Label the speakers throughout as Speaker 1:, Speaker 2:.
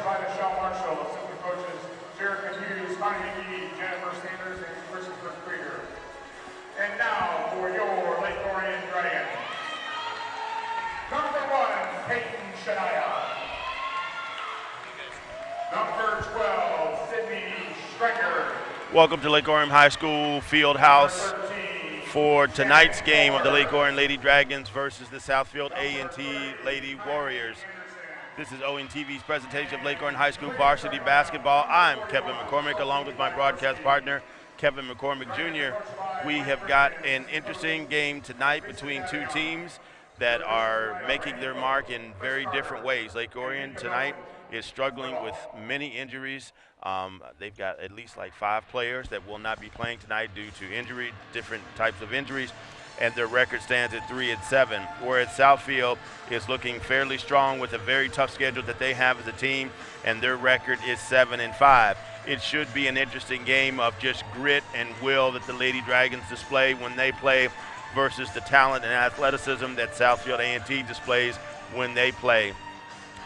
Speaker 1: by Michelle Marshall, assistant coaches Jerica Hughes, Connie McGee, Jennifer Sanders, and Christopher Krieger. And now for your Lake Orion Dragons. Number 1, Peyton Shania. Number 12, Sydney Strenger.
Speaker 2: Welcome to Lake Orion High School Field House for tonight's game of the Lake Orion Lady Dragons versus the Southfield A&T Lady Warriors. This is ONTV's presentation of Lake Orion High School varsity basketball. I'm Kevin McCormick, along with my broadcast partner, Kevin McCormick Jr. We have got an interesting game tonight between two teams that are making their mark in very different ways. Lake Orion tonight is struggling with many injuries. They've got at least like 5 players that will not be playing tonight due to injury, different types of injuries, and their record stands at 3-7. Whereas Southfield is looking fairly strong with a very tough schedule that they have as a team, and their record is 7-5. It should be an interesting game of just grit and will that the Lady Dragons display when they play versus the talent and athleticism that Southfield A&T displays when they play.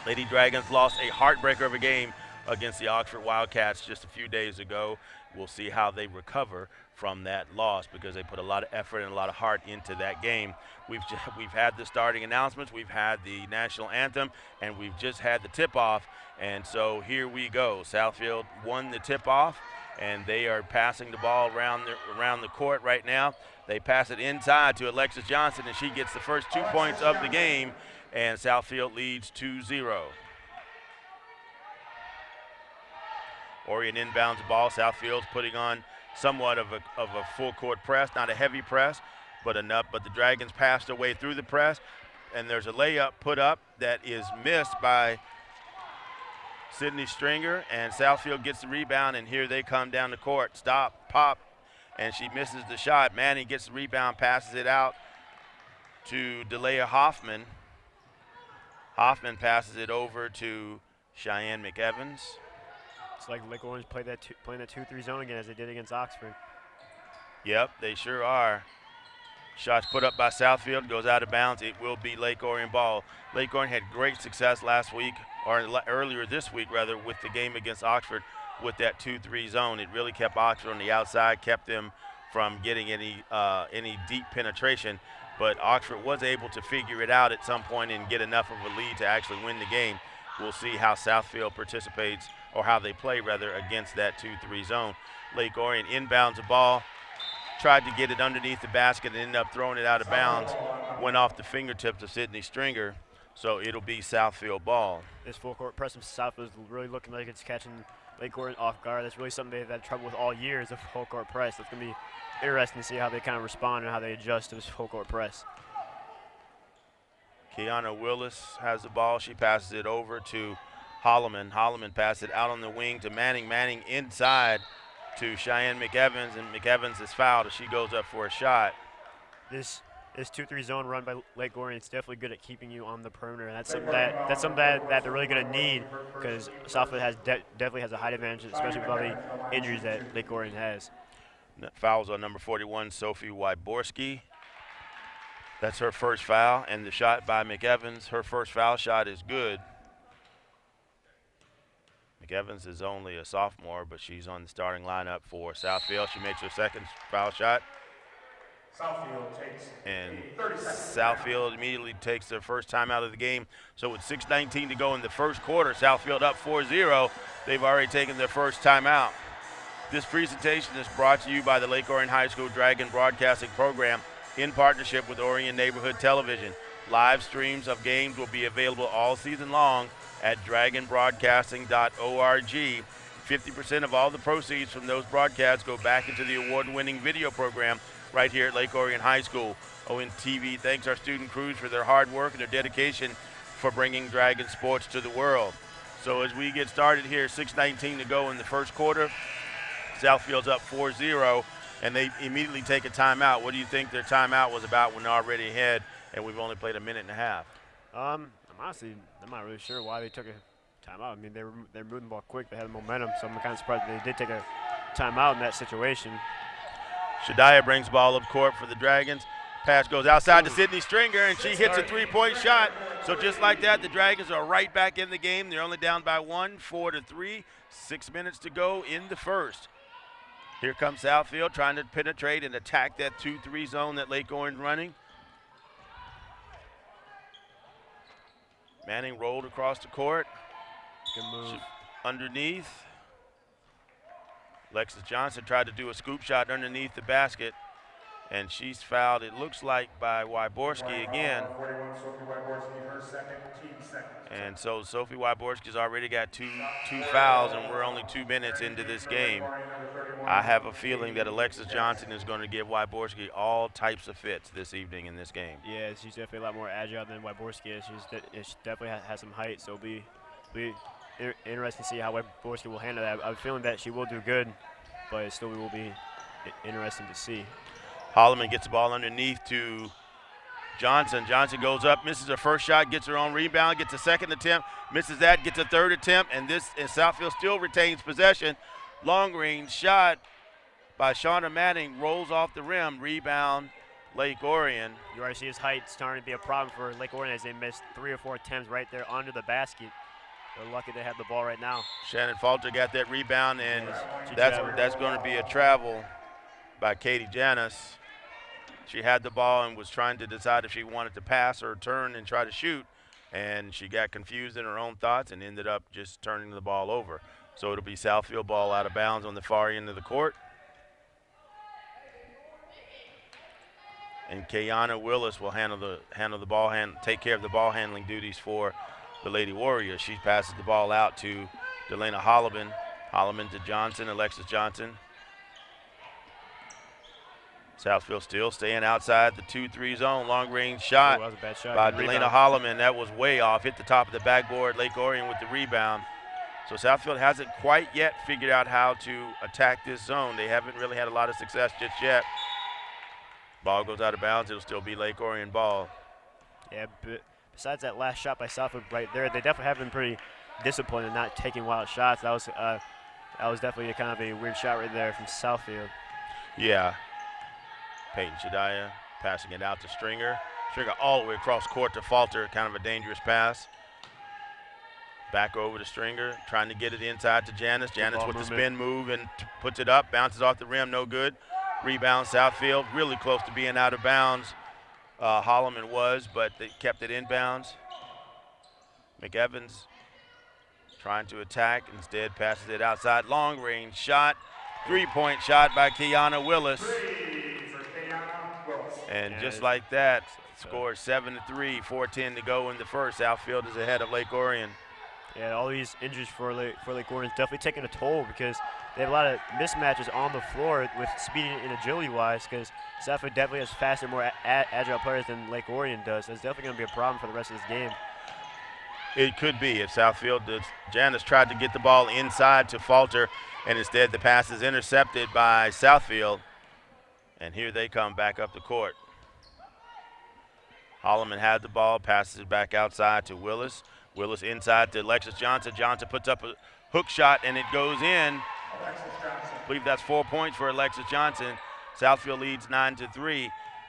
Speaker 2: Lady Dragons lost a heartbreaker of a game against the Oxford Wildcats just a few days ago. We'll see how they recover from that loss because they put a lot of effort and a lot of heart into that game. We've had the starting announcements, we've had the national anthem, and we've just had the tip-off. And so here we go. Southfield won the tip-off, and they are passing the ball around the court right now. They pass it inside to Alexis Johnson, and she gets the first 2 points of the game, and Southfield leads 2-0. Orion inbounds the ball. Southfield's putting on somewhat of a full court press, not a heavy press, but enough. But the Dragons passed their way through the press, and there's a layup put up that is missed by Sydney Stringer, and Southfield gets the rebound, and here they come down the court. Stop, pop, and she misses the shot. Manning gets the rebound, passes it out to Delia Hoffman. Hoffman passes it over to Cheyenne McEvans.
Speaker 3: It's like Lake Orion's playing that 2-3 zone again as they did against Oxford.
Speaker 2: Yep, they sure are. Shots put up by Southfield, goes out of bounds. It will be Lake Orion ball. Lake Orion had great success last week, or earlier this week rather, with the game against Oxford with that 2-3 zone. It really kept Oxford on the outside, kept them from getting any deep penetration. But Oxford was able to figure it out at some point and get enough of a lead to actually win the game. We'll see how Southfield participates, or how they play rather, against that 2-3 zone. Lake Orion inbounds the ball, tried to get it underneath the basket and ended up throwing it out of bounds. Went off the fingertips of Sydney Stringer, so it'll be Southfield ball.
Speaker 3: This full court press from Southfield is really looking like it's catching Lake Orion off guard. That's really something they've had trouble with all year, is the full court press. It's going to be interesting to see how they kind of respond and how they adjust to this full court press.
Speaker 2: Kiana Willis has the ball. She passes it over to Holloman. Holloman passes it out on the wing to Manning. Manning inside to Cheyenne McEvans, and McEvans is fouled as she goes up for a shot.
Speaker 3: This 2-3 zone run by Lake Orion is definitely good at keeping you on the perimeter, and that's something that they're really going to need, because Southfield definitely has a height advantage, especially with all the injuries that Lake Orion has.
Speaker 2: Fouls on number 41, Sophie Wyborski. That's her first foul, and the shot by McEvans, her first foul shot is good. McEvans is only a sophomore, but she's on the starting lineup for Southfield. She makes her second foul shot. And Southfield immediately takes their first time out of the game. So with 6:19 to go in the first quarter, Southfield up 4-0. They've already taken their first time out. This presentation is brought to you by the Lake Orion High School Dragon Broadcasting Program in partnership with Orion Neighborhood Television. Live streams of games will be available all season long at dragonbroadcasting.org. 50% of all the proceeds from those broadcasts go back into the award-winning video program right here at Lake Orion High School. ONTV thanks our student crews for their hard work and their dedication for bringing Dragon sports to the world. So as we get started here, 6:19 to go in the first quarter, Southfield's up 4-0, and they immediately take a timeout. What do you think their timeout was about when they're already ahead and we've only played a minute and a half?
Speaker 3: I'm not really sure why they took a timeout. I mean, they're moving the ball quick. They had the momentum, so I'm kind of surprised they did take a timeout in that situation.
Speaker 2: Shadiah brings ball up court for the Dragons. Pass goes outside to Sydney Stringer, and she hits a three-point shot. So just like that, the Dragons are right back in the game. They're only down by 1, 4-3. 6 minutes to go in the first. Here comes Southfield trying to penetrate and attack that 2-3 zone that Lake Orion running. Manning rolled across the court.
Speaker 3: Good move.
Speaker 2: Underneath. Alexis Johnson tried to do a scoop shot underneath the basket, and she's fouled, it looks like, by Wyborski again. And so Sophie Wyborski's already got two fouls, and we're only 2 minutes into this game. I have a feeling that Alexis Johnson is going to give Wyborski all types of fits this evening in this game.
Speaker 3: Yeah, she's definitely a lot more agile than Wyborski is. She definitely has some height, so it'll be interesting to see how Wyborski will handle that. I'm feeling that she will do good, but it still will be interesting to see.
Speaker 2: Holloman gets the ball underneath to Johnson. Johnson goes up, misses her first shot, gets her own rebound, gets a second attempt, misses that, gets a third attempt, and Southfield still retains possession. Long range shot by Shauna Manning, rolls off the rim, rebound Lake Orion.
Speaker 3: You already see his height starting to be a problem for Lake Orion as they missed 3 or 4 attempts right there under the basket. They're lucky they have the ball right now.
Speaker 2: Shannon Falter got that rebound, and that's going to be a travel by Katie Janis. She had the ball and was trying to decide if she wanted to pass or turn and try to shoot, and she got confused in her own thoughts and ended up just turning the ball over. So it'll be Southfield ball out of bounds on the far end of the court. And Kayana Willis will take care of the ball handling duties for the Lady Warriors. She passes the ball out to Delana Holloman. Holloman to Johnson, Alexis Johnson. Southfield still staying outside the 2-3 zone. Long range shot,
Speaker 3: that was a bad shot
Speaker 2: by Delana Holloman. That was way off. Hit the top of the backboard. Lake Orion with the rebound. So Southfield hasn't quite yet figured out how to attack this zone. They haven't really had a lot of success just yet. Ball goes out of bounds. It'll still be Lake Orion ball.
Speaker 3: Yeah, but besides that last shot by Southfield right there, they definitely have been pretty disciplined in not taking wild shots. That was definitely kind of a weird shot right there from Southfield.
Speaker 2: Yeah. Peyton Shadiah passing it out to Stringer. Stringer all the way across court to Falter, kind of a dangerous pass. Back over to Stringer, trying to get it inside to Janis. Janis with the spin move and puts it up, bounces off the rim, no good. Rebound Southfield, really close to being out of bounds. Holloman was, but they kept it inbounds. McEvans trying to attack, instead passes it outside. Long range shot, 3-point shot by Kiana Willis. And just like that, scored 7-3, 4:10 to go in the first. Southfield is ahead of Lake Orion.
Speaker 3: Yeah, all these injuries for Lake Orion is definitely taking a toll because they have a lot of mismatches on the floor with speed and agility-wise because Southfield definitely has faster, more agile players than Lake Orion does. So it's definitely going to be a problem for the rest of this game.
Speaker 2: It could be if Southfield, Janis tried to get the ball inside to Falter, and instead the pass is intercepted by Southfield. And here they come back up the court. Holloman had the ball, passes it back outside to Willis. Willis inside to Alexis Johnson. Johnson puts up a hook shot, and it goes in. I believe that's 4 points for Alexis Johnson. Southfield leads 9-3.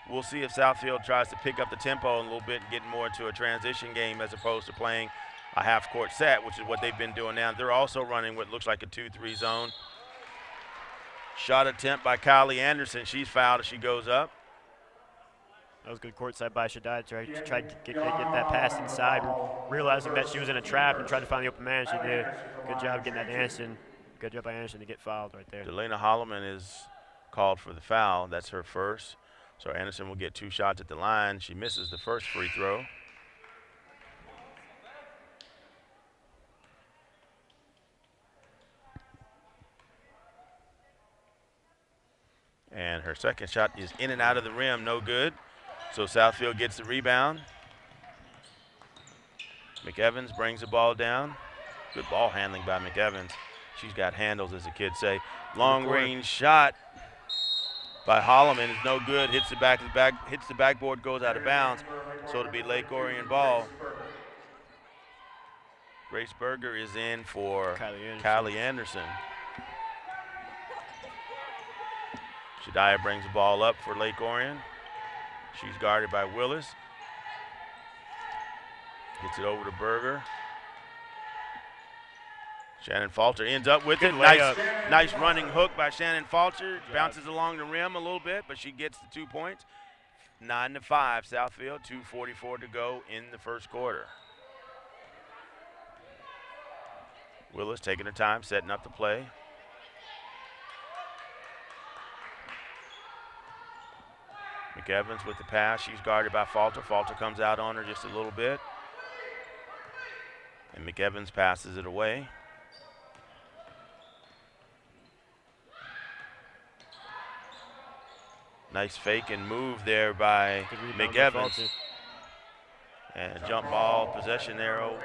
Speaker 2: We'll see if Southfield tries to pick up the tempo a little bit and get more into a transition game as opposed to playing a half-court set, which is what they've been doing now. They're also running what looks like a 2-3 zone. Shot attempt by Kylie Anderson. She's fouled as she goes up.
Speaker 3: That was good courtside by Shadiah to try to get that pass inside, realizing that she was in a trap and tried to find the open man. She did. Good job getting that to Anderson. Good job by Anderson to get fouled right there.
Speaker 2: Delana Holloman is called for the foul. That's her first. So Anderson will get 2 shots at the line. She misses the first free throw. And her second shot is in and out of the rim, no good. So Southfield gets the rebound. McEvans brings the ball down. Good ball handling by McEvans. She's got handles, as the kids say. Long range shot by Holloman is no good. Hits the backboard, goes out of bounds. So it'll be Lake Orion ball. Grace Berger is in for Kylie Anderson. Shadiah brings the ball up for Lake Orion. She's guarded by Willis. Gets it over to Berger. Shannon Falter ends up with it. Nice running hook by Shannon Falter. Bounces along the rim a little bit, but she gets the 2 points. 9-5, Southfield, 2:44 to go in the first quarter. Willis taking her time, setting up the play. McEvans with the pass. She's guarded by Falter. Falter comes out on her just a little bit. And McEvans passes it away. Nice fake and move there by McEvans. And jump ball possession arrow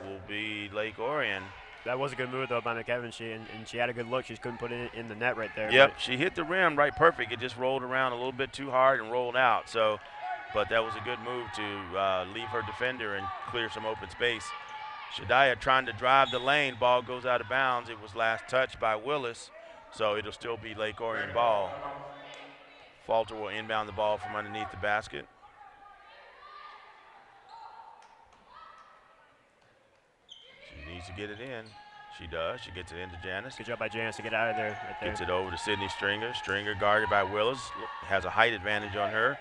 Speaker 2: will be Lake Orion.
Speaker 3: That was a good move though by McEvans. She had a good look. She just couldn't put it in the net right there.
Speaker 2: Yep, she hit the rim right perfect. It just rolled around a little bit too hard and rolled out. So, but that was a good move to leave her defender and clear some open space. Shadiah trying to drive the lane. Ball goes out of bounds. It was last touched by Willis, so it'll still be Lake Orion ball. Falter will inbound the ball from underneath the basket. She needs to get it in. She does. She gets it into Janice.
Speaker 3: Good job by Janice to get out of there. Right there.
Speaker 2: Gets it over to Sydney Stringer. Stringer guarded by Willis. Has a height advantage on her.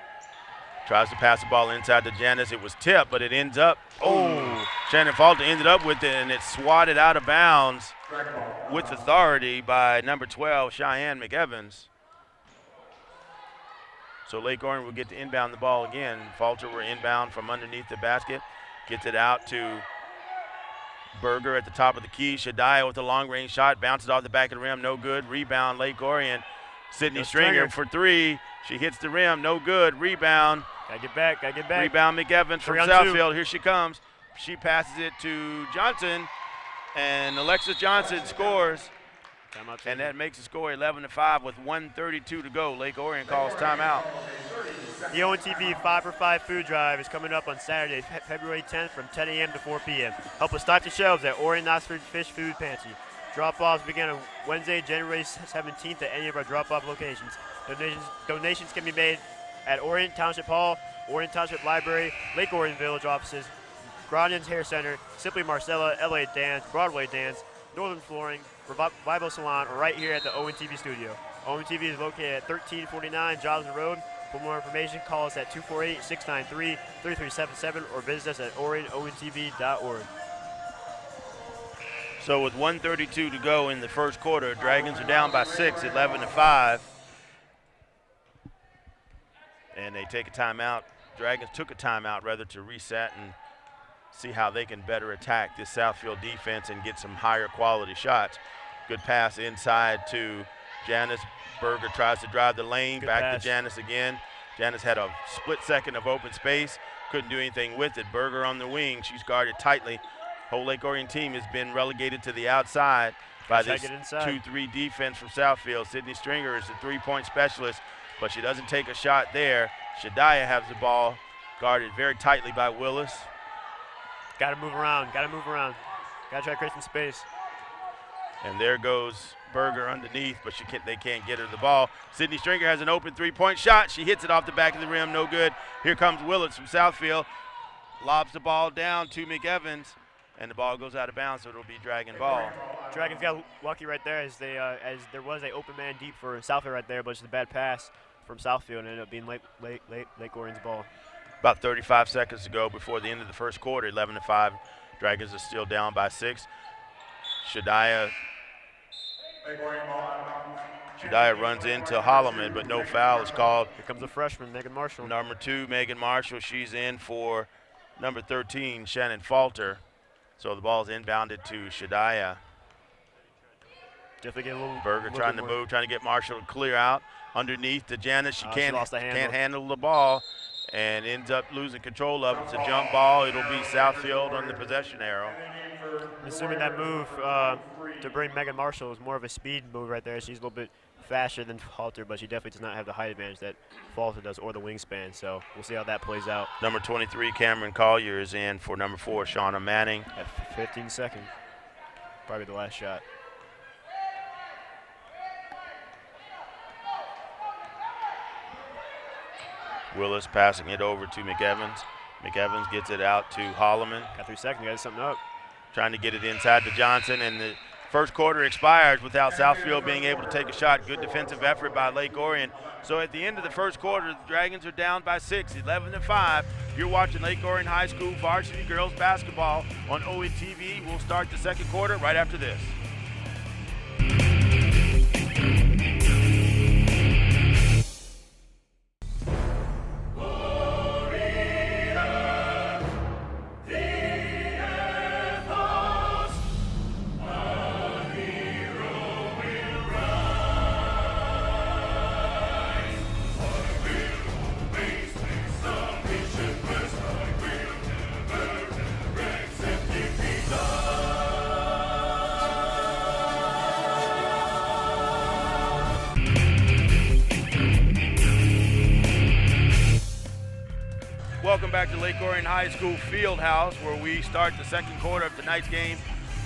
Speaker 2: Tries to pass the ball inside to Janice. It was tipped, but it ends up. Oh, Shannon Falter ended up with it, and it's swatted out of bounds with authority by number 12, Cheyenne McEvans. So Lake Orion will get to inbound the ball again. Falter will inbound from underneath the basket. Gets it out to Berger at the top of the key. Shadiah with a long-range shot. Bounces off the back of the rim. No good. Rebound, Lake Orion. Sydney Stringer for three. She hits the rim. No good. Rebound.
Speaker 3: Gotta get back. Gotta get back.
Speaker 2: Rebound, McEvans from Southfield. Here she comes. She passes it to Johnson. And Alexis Johnson scores. And that makes the score 11-5 with 1:32 to go. Lake Orion calls timeout.
Speaker 3: The ONTV 5 for 5 food drive is coming up on Saturday, February 10th from 10 a.m. to 4 p.m. Help us stock the shelves at Orion Oxford Fish Food Pantry. Drop-offs begin on Wednesday, January 17th at any of our drop-off locations. Donations can be made at Orion Township Hall, Orion Township Library, Lake Orion Village offices, Grodin's Hair Center, Simply Marcella, LA Dance, Broadway Dance, Northern Flooring, Revival Salon, or right here at the ONTV studio. ONTV is located at 1349 Johnson Road. For more information, call us at 248-693-3377 or visit us at orionontv.org.
Speaker 2: So with 1:32 to go in the first quarter, Dragons are down by 6, 11-5. And they take a timeout. Dragons took a timeout rather to reset and see how they can better attack this Southfield defense and get some higher quality shots. Good pass inside to Janice. Berger tries to drive the lane. Back to Janice again. Janice had a split second of open space. Couldn't do anything with it. Berger on the wing. She's guarded tightly. Whole Lake Orion team has been relegated to the outside by this 2-3 defense from Southfield. Sydney Stringer is the three-point specialist, but she doesn't take a shot there. Shadiah has the ball, guarded very tightly by Willis.
Speaker 3: Got to move around. Got to move around. Got to try to create some space.
Speaker 2: And there goes Berger underneath, but they can't get her the ball. Sydney Stringer has an open three-point shot. She hits it off the back of the rim, no good. Here comes Willis from Southfield. Lobs the ball down to McEvans, and the ball goes out of bounds, so it'll be Dragon ball.
Speaker 3: Dragons got lucky right there as there was an open man deep for Southfield right there, but it's a bad pass from Southfield and ended up being Lake Orion's ball.
Speaker 2: About 35 seconds to go before the end of the first quarter, 11-5. Dragons are still down by 6. Shadiah runs into Holloman, but no foul is called.
Speaker 3: Here comes the freshman, Megan Marshall.
Speaker 2: Number 2, Megan Marshall. She's in for number 13, Shannon Falter. So the ball is inbounded to Shadiah.
Speaker 3: Definitely get a little.
Speaker 2: Berger trying to move, trying to get Marshall to clear out. Underneath to Janice. She can't handle the ball and ends up losing control of it. It's a jump ball. It'll be Southfield on the possession arrow.
Speaker 3: I'm assuming that move to bring Megan Marshall is more of a speed move right there. She's a little bit faster than Falter, but she definitely does not have the height advantage that Falter does or the wingspan. So we'll see how that plays out.
Speaker 2: Number 23, Cameron Collier, is in for number 4, Shauna Manning.
Speaker 3: At 15 seconds. Probably the last shot.
Speaker 2: Willis passing it over to McEvans. McEvans gets it out to Holloman.
Speaker 3: Got 3 seconds, got something up.
Speaker 2: Trying to get it inside to Johnson, and the first quarter expires without Southfield being able to take a shot. Good defensive effort by Lake Orion. So at the end of the first quarter, the Dragons are down by 6, 11-5. You're watching Lake Orion High School varsity girls basketball on ON TV. We'll start the second quarter right after this. Welcome back to Lake Orion High School Fieldhouse, where we start the second quarter of tonight's game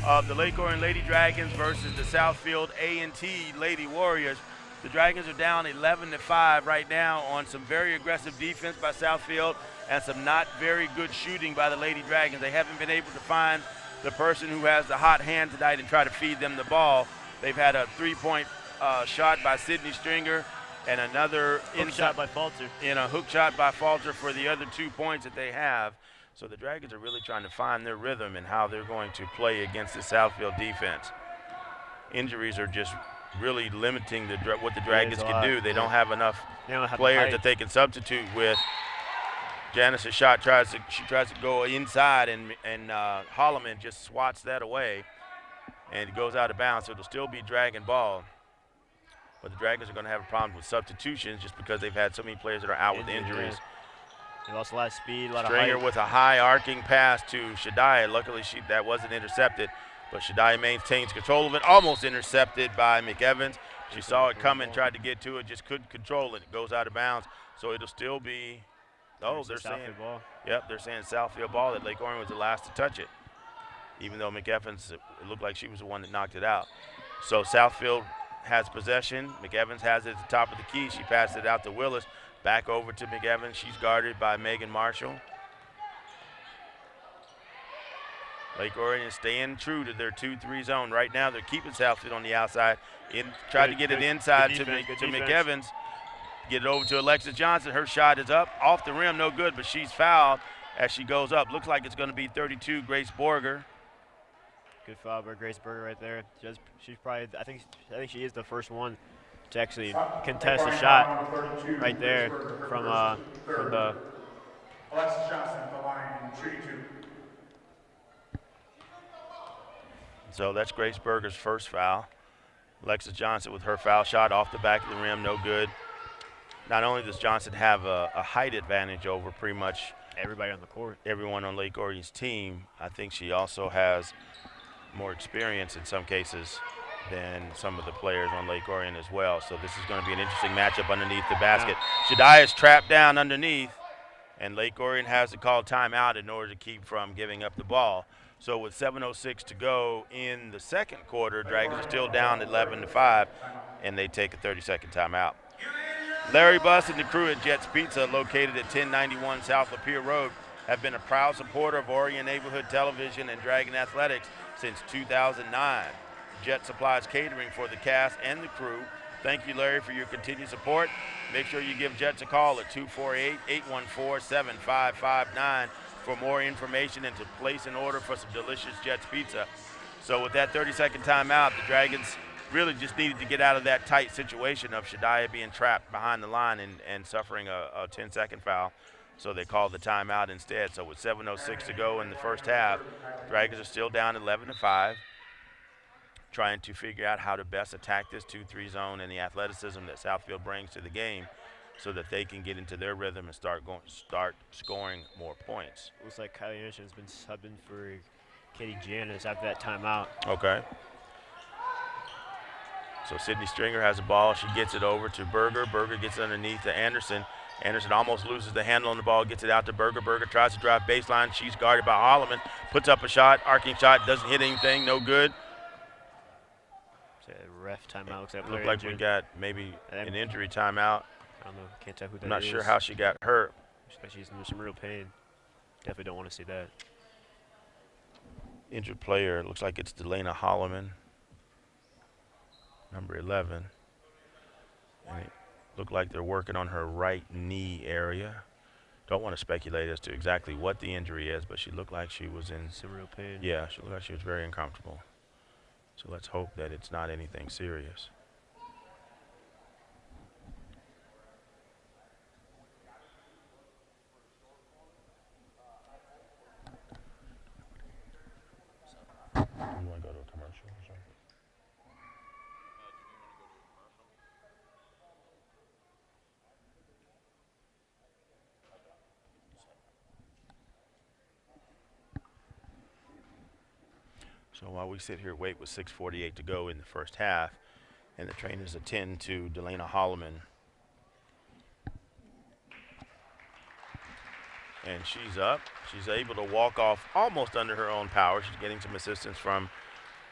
Speaker 2: of the Lake Orion Lady Dragons versus the Southfield A&T Lady Warriors. The Dragons are down 11-5 right now on some very aggressive defense by Southfield and some not very good shooting by the Lady Dragons. They haven't been able to find the person who has the hot hand tonight and try to feed them the ball. They've had a three-point shot by Sydney Stringer and another
Speaker 3: hook shot by Falter.
Speaker 2: And a hook shot by Falter for the other 2 points that they have. So the Dragons are really trying to find their rhythm and how they're going to play against the Southfield defense. Injuries are just really limiting what the Dragons can do. They don't have enough players that they can substitute with. Janice's shot tries to go inside, and Holloman just swats that away, and it goes out of bounds. So it'll still be Dragon ball. But the Dragons are going to have a problem with substitutions just because they've had so many players that are out with injuries.
Speaker 3: They lost a lot of speed, a lot of
Speaker 2: Stringer
Speaker 3: height.
Speaker 2: with a high arcing pass to Shadiah. Luckily, that wasn't intercepted, but Shadiah maintains control of it. Almost intercepted by McEvans. She saw it coming, tried to get to it, just couldn't control it. It goes out of bounds, so it'll still be. Oh, they're saying
Speaker 3: ball.
Speaker 2: Yep, they're saying Southfield ball. That Lake Orion was the last to touch it, even though McEvans, it looked like she was the one that knocked it out. So Southfield has possession. McEvans has it at the top of the key. She passed it out to Willis. Back over to McEvans. She's guarded by Megan Marshall. Lake Orion is staying true to their 2-3 zone. Right now, they're keeping Southfield on the outside. Tried to get it inside to McEvans. Get it over to Alexis Johnson. Her shot is up. Off the rim, no good, but she's fouled as she goes up. Looks like it's going to be 32, Grace Borger.
Speaker 3: Good foul by Grace Berger right there. She's probably, I think she is the first one to actually contest a shot right there from the.
Speaker 1: Alexis Johnson at the line, 3-2.
Speaker 2: So that's Grace Berger's first foul. Alexis Johnson with her foul shot off the back of the rim, no good. Not only does Johnson have a height advantage over pretty much
Speaker 3: everybody on the court,
Speaker 2: everyone on Lake Orion's team, I think she also has more experience in some cases than some of the players on Lake Orion as well. So this is going to be an interesting matchup underneath the basket. Shadiah is trapped down underneath, and Lake Orion has to call timeout in order to keep from giving up the ball. So with 7:06 to go in the second quarter, Dragons are still down 11-5, and they take a 30-second timeout. Larry Buss and the crew at Jets Pizza, located at 1091 South Lapeer Road, have been a proud supporter of Orion Neighborhood Television and Dragon Athletics since 2009. Jet supplies catering for the cast and the crew. Thank you, Larry, for your continued support. Make sure you give Jets a call at 248-814-7559 for more information and to place an order for some delicious Jets Pizza. So with that 30-second timeout, the Dragons really just needed to get out of that tight situation of Shadiah being trapped behind the line and suffering a 10-second foul. So they called the timeout instead. So with 7:06 to go in the first half, Dragons are still down 11-5, trying to figure out how to best attack this 2-3 zone and the athleticism that Southfield brings to the game so that they can get into their rhythm and start scoring more points.
Speaker 3: Looks like Kylie Anderson has been subbing for Katie Janice after that timeout.
Speaker 2: Okay. So Sydney Stringer has the ball. She gets it over to Berger. Berger gets underneath to Anderson. Anderson almost loses the handle on the ball, gets it out to Berger. Berger tries to drive baseline. She's guarded by Holloman. Puts up a shot, arcing shot, doesn't hit anything, no good.
Speaker 3: Ref timeout.
Speaker 2: Looks like we got maybe an injury timeout.
Speaker 3: I don't know. Can't tell who that is.
Speaker 2: I'm not sure how she got hurt.
Speaker 3: Looks like she's in some real pain. Definitely don't want to see that.
Speaker 2: Injured player, looks like it's Delana Holloman, number 11. And it looked like they're working on her right knee area. Don't want to speculate as to exactly what the injury is, but she looked like she was in
Speaker 3: some real pain.
Speaker 2: Yeah, she looked like she was very uncomfortable. So let's hope that it's not anything serious. You want to go to a commercial or something? So while we sit here, wait with 6:48 to go in the first half, and the trainers attend to Delana Holloman. And she's up. She's able to walk off almost under her own power. She's getting some assistance from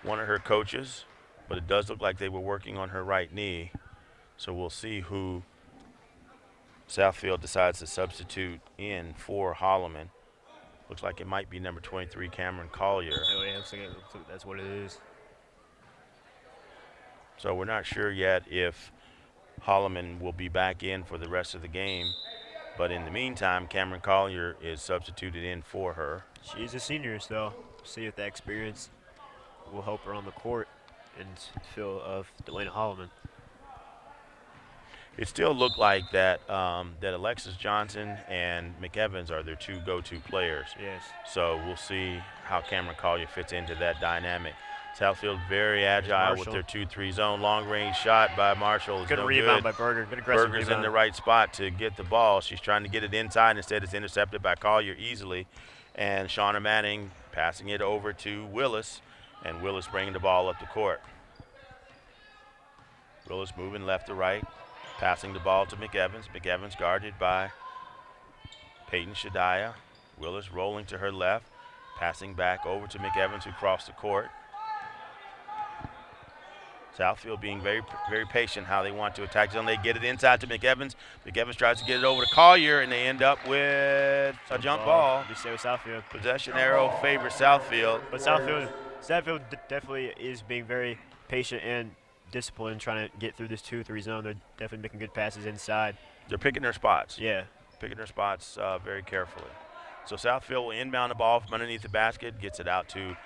Speaker 2: one of her coaches, but it does look like they were working on her right knee. So we'll see who Southfield decides to substitute in for Holloman. Looks like it might be number 23, Cameron Collier.
Speaker 3: Oh, yeah, looks like that's what it is.
Speaker 2: So we're not sure yet if Holloman will be back in for the rest of the game. But in the meantime, Cameron Collier is substituted in for her.
Speaker 3: She's a senior, so see if that experience will help her on the court and feel of Delana Holloman.
Speaker 2: It still looked like that that Alexis Johnson and McEvans are their two go-to players.
Speaker 3: Yes.
Speaker 2: So we'll see how Cameron Collier fits into that dynamic. Southfield very agile with their 2-3 zone. Long-range shot by Marshall is
Speaker 3: good
Speaker 2: no
Speaker 3: rebound
Speaker 2: good.
Speaker 3: by Berger. Good aggressive
Speaker 2: Berger's
Speaker 3: rebound.
Speaker 2: in the right spot to get the ball. She's trying to get it inside. Instead, it's intercepted by Collier easily. And Shauna Manning passing it over to Willis, and Willis bringing the ball up the court. Willis moving left to right, passing the ball to McEvans. McEvans guarded by Peyton Shadiah. Willis rolling to her left, passing back over to McEvans, who crossed the court. Southfield being very, very patient how they want to attack zone. They get it inside to McEvans. McEvans tries to get it over to Collier, and they end up with a jump ball.
Speaker 3: You say with Southfield.
Speaker 2: Possession arrow favors Southfield.
Speaker 3: But Southfield definitely is being very patient and disciplined, trying to get through this 2-3 zone. They're definitely making good passes inside.
Speaker 2: They're picking their spots.
Speaker 3: Yeah.
Speaker 2: Picking their spots very carefully. So Southfield will inbound the ball from underneath the basket, gets it out to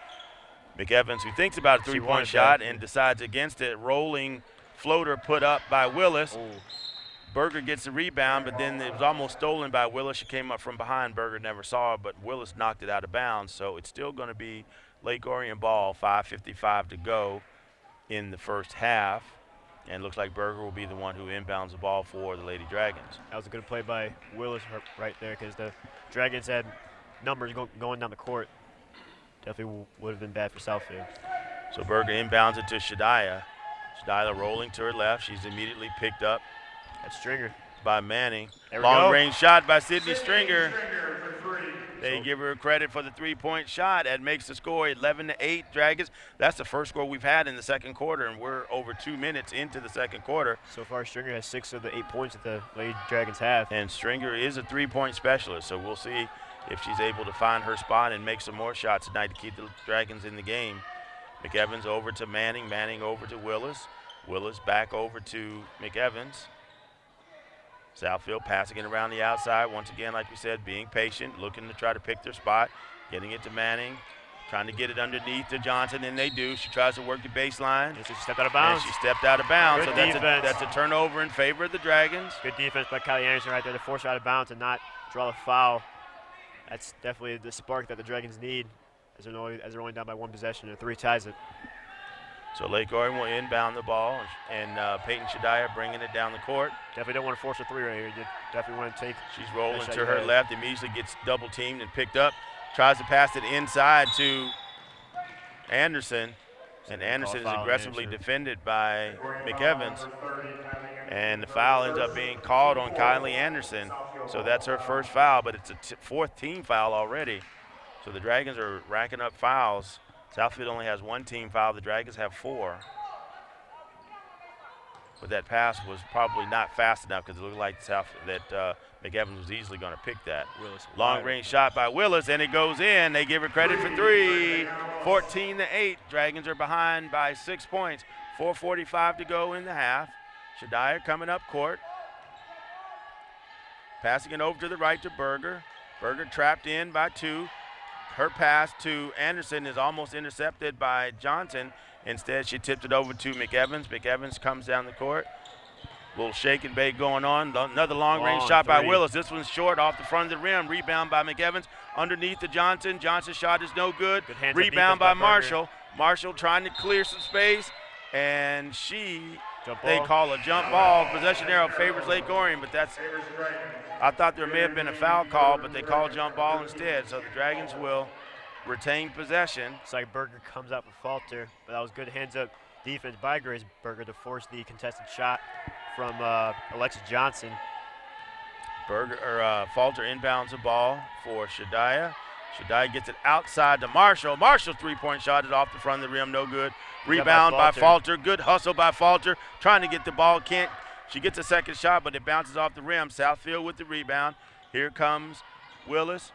Speaker 2: McEvans, who thinks about a three-point shot and decides against it. Rolling floater put up by Willis.
Speaker 3: Ooh.
Speaker 2: Berger gets the rebound, but then it was almost stolen by Willis. She came up from behind. Berger never saw her, but Willis knocked it out of bounds. So it's still going to be Lake Orion ball, 5:55 to go in the first half. And looks like Berger will be the one who inbounds the ball for the Lady Dragons.
Speaker 3: That was a good play by Willis right there, because the Dragons had numbers going down the court. Definitely would have been bad for Southfield.
Speaker 2: So Berger inbounds it to Shadiah. Shadiah rolling to her left. She's immediately picked up.
Speaker 3: That's Stringer.
Speaker 2: By Manning.
Speaker 3: There we
Speaker 2: Long
Speaker 3: go.
Speaker 2: range shot by Sydney Stringer. They give her credit for the three-point shot. That makes the score 11-8 Dragons. That's the first score we've had in the second quarter, and we're over 2 minutes into the second quarter.
Speaker 3: So far, Stringer has 6 of the 8 points that the Lady Dragons have.
Speaker 2: And Stringer is a three-point specialist, so we'll see if she's able to find her spot and make some more shots tonight to keep the Dragons in the game. McEvans over to Manning. Manning over to Willis. Willis back over to McEvans. Southfield passing it around the outside. Once again, like we said, being patient, looking to try to pick their spot. Getting it to Manning. Trying to get it underneath to Johnson, and they do. She tries to work the baseline.
Speaker 3: She stepped out of bounds.
Speaker 2: And she stepped out of bounds.
Speaker 3: Good
Speaker 2: so
Speaker 3: defense.
Speaker 2: that's a turnover in favor of the Dragons.
Speaker 3: Good defense by Kylie Anderson right there to force her out of bounds and not draw the foul. That's definitely the spark that the Dragons need as they're only down by one possession, and 3 ties it.
Speaker 2: So Lake Orion will inbound the ball, and Peyton Shadiah bringing it down the court.
Speaker 3: Definitely don't want to force a 3 right here. You definitely want to take.
Speaker 2: She's rolling
Speaker 3: shot
Speaker 2: to
Speaker 3: you
Speaker 2: her
Speaker 3: had.
Speaker 2: left, immediately gets double teamed and picked up. Tries to pass it inside to Anderson, and Anderson is
Speaker 3: foul on
Speaker 2: aggressively
Speaker 3: Anderson.
Speaker 2: defended by McEvans. And the foul ends up being called on Kylie Anderson. So that's her first foul, but it's a 4th team foul already. So the Dragons are racking up fouls. Southfield only has 1 team foul. The Dragons have 4. but that pass was probably not fast enough because it looked like McEvans was easily going to pick that. Long-range shot by Willis, and it goes in. They give her credit for 3. 14-8. Dragons are behind by 6 points. 4:45 to go in the half. Shadiah coming up court. Passing it over to the right to Berger. Berger trapped in by 2. Her pass to Anderson is almost intercepted by Johnson. Instead, she tipped it over to McEvans. McEvans comes down the court. Little shake and bake going on. Another long-range shot by Willis. This one's short off the front of the rim. Rebound by McEvans. Underneath to Johnson. Johnson's shot is no good. Rebound by Marshall. Marshall trying to clear some space. And they call a jump ball. Possession arrow favors Lake Orion, but I thought there may have been a foul call, but they call jump ball instead. So the Dragons will retain possession.
Speaker 3: It's like Berger comes out for Falter, but that was good hands-up defense by Grace Berger to force the contested shot from Alexis Johnson.
Speaker 2: Falter inbounds the ball for Shadiah. Shadiah gets it outside to Marshall. Marshall's three-point shot is off the front of the rim, no good. Rebound by Falter. Good hustle by Falter. Trying to get the ball. Can't. She gets a second shot, but it bounces off the rim. Southfield with the rebound. Here comes Willis.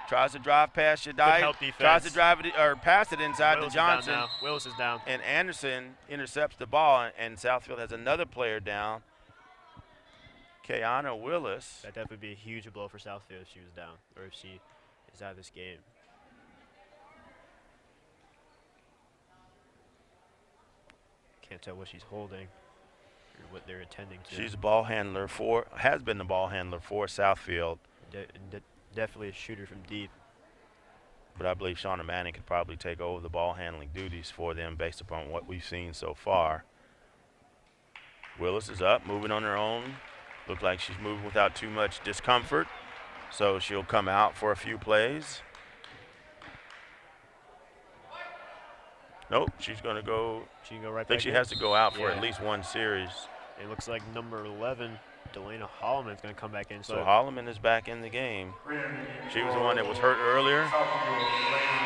Speaker 2: Tries to drive past Shadiah. Tries to drive it or pass it inside to Johnson.
Speaker 3: Willis is down.
Speaker 2: And Anderson intercepts the ball, and Southfield has another player down. Kayana Willis.
Speaker 3: That'd definitely be a huge blow for Southfield if she was down, or if she is out of this game. Can't tell what she's holding or what they're intending to.
Speaker 2: She's a ball handler has been the ball handler for Southfield.
Speaker 3: Definitely a shooter from deep.
Speaker 2: But I believe Shauna Manning could probably take over the ball handling duties for them based upon what we've seen so far. Willis is up, moving on her own. Looked like she's moving without too much discomfort. So she'll come out for a few plays. Nope, she's going to go.
Speaker 3: She can go right back.
Speaker 2: I think she has to go out for at least one series.
Speaker 3: It looks like number 11, Delana Holloman, is going to come back in.
Speaker 2: So Holloman is back in the game. She was the one that was hurt earlier.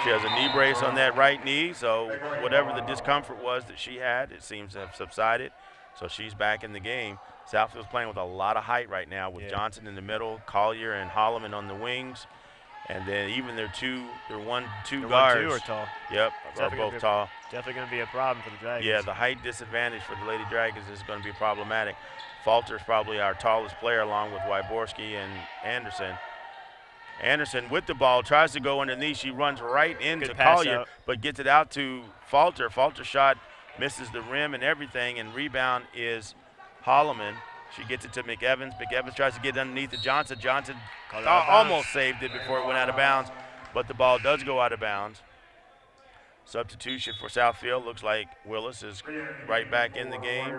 Speaker 2: She has a knee brace on that right knee, so whatever the discomfort was that she had, it seems to have subsided. So she's back in the game. Southfield's playing with a lot of height right now with Johnson in the middle, Collier and Holloman on the wings. And then even their two guards.
Speaker 3: 1-2 are tall.
Speaker 2: Yep, are both tall.
Speaker 3: Definitely going to be a problem for the Dragons.
Speaker 2: Yeah, the height disadvantage for the Lady Dragons is going to be problematic. Falter's probably our tallest player along with Wyborski and Anderson. Anderson with the ball tries to go underneath. She runs right into Collier, but gets it out to Falter. Falter shot misses the rim and everything, and rebound is Holloman. She gets it to McEvans. McEvans tries to get underneath to Johnson. Johnson almost saved it before it went out of bounds, but the ball does go out of bounds. Substitution for Southfield. Looks like Willis is right back in the game,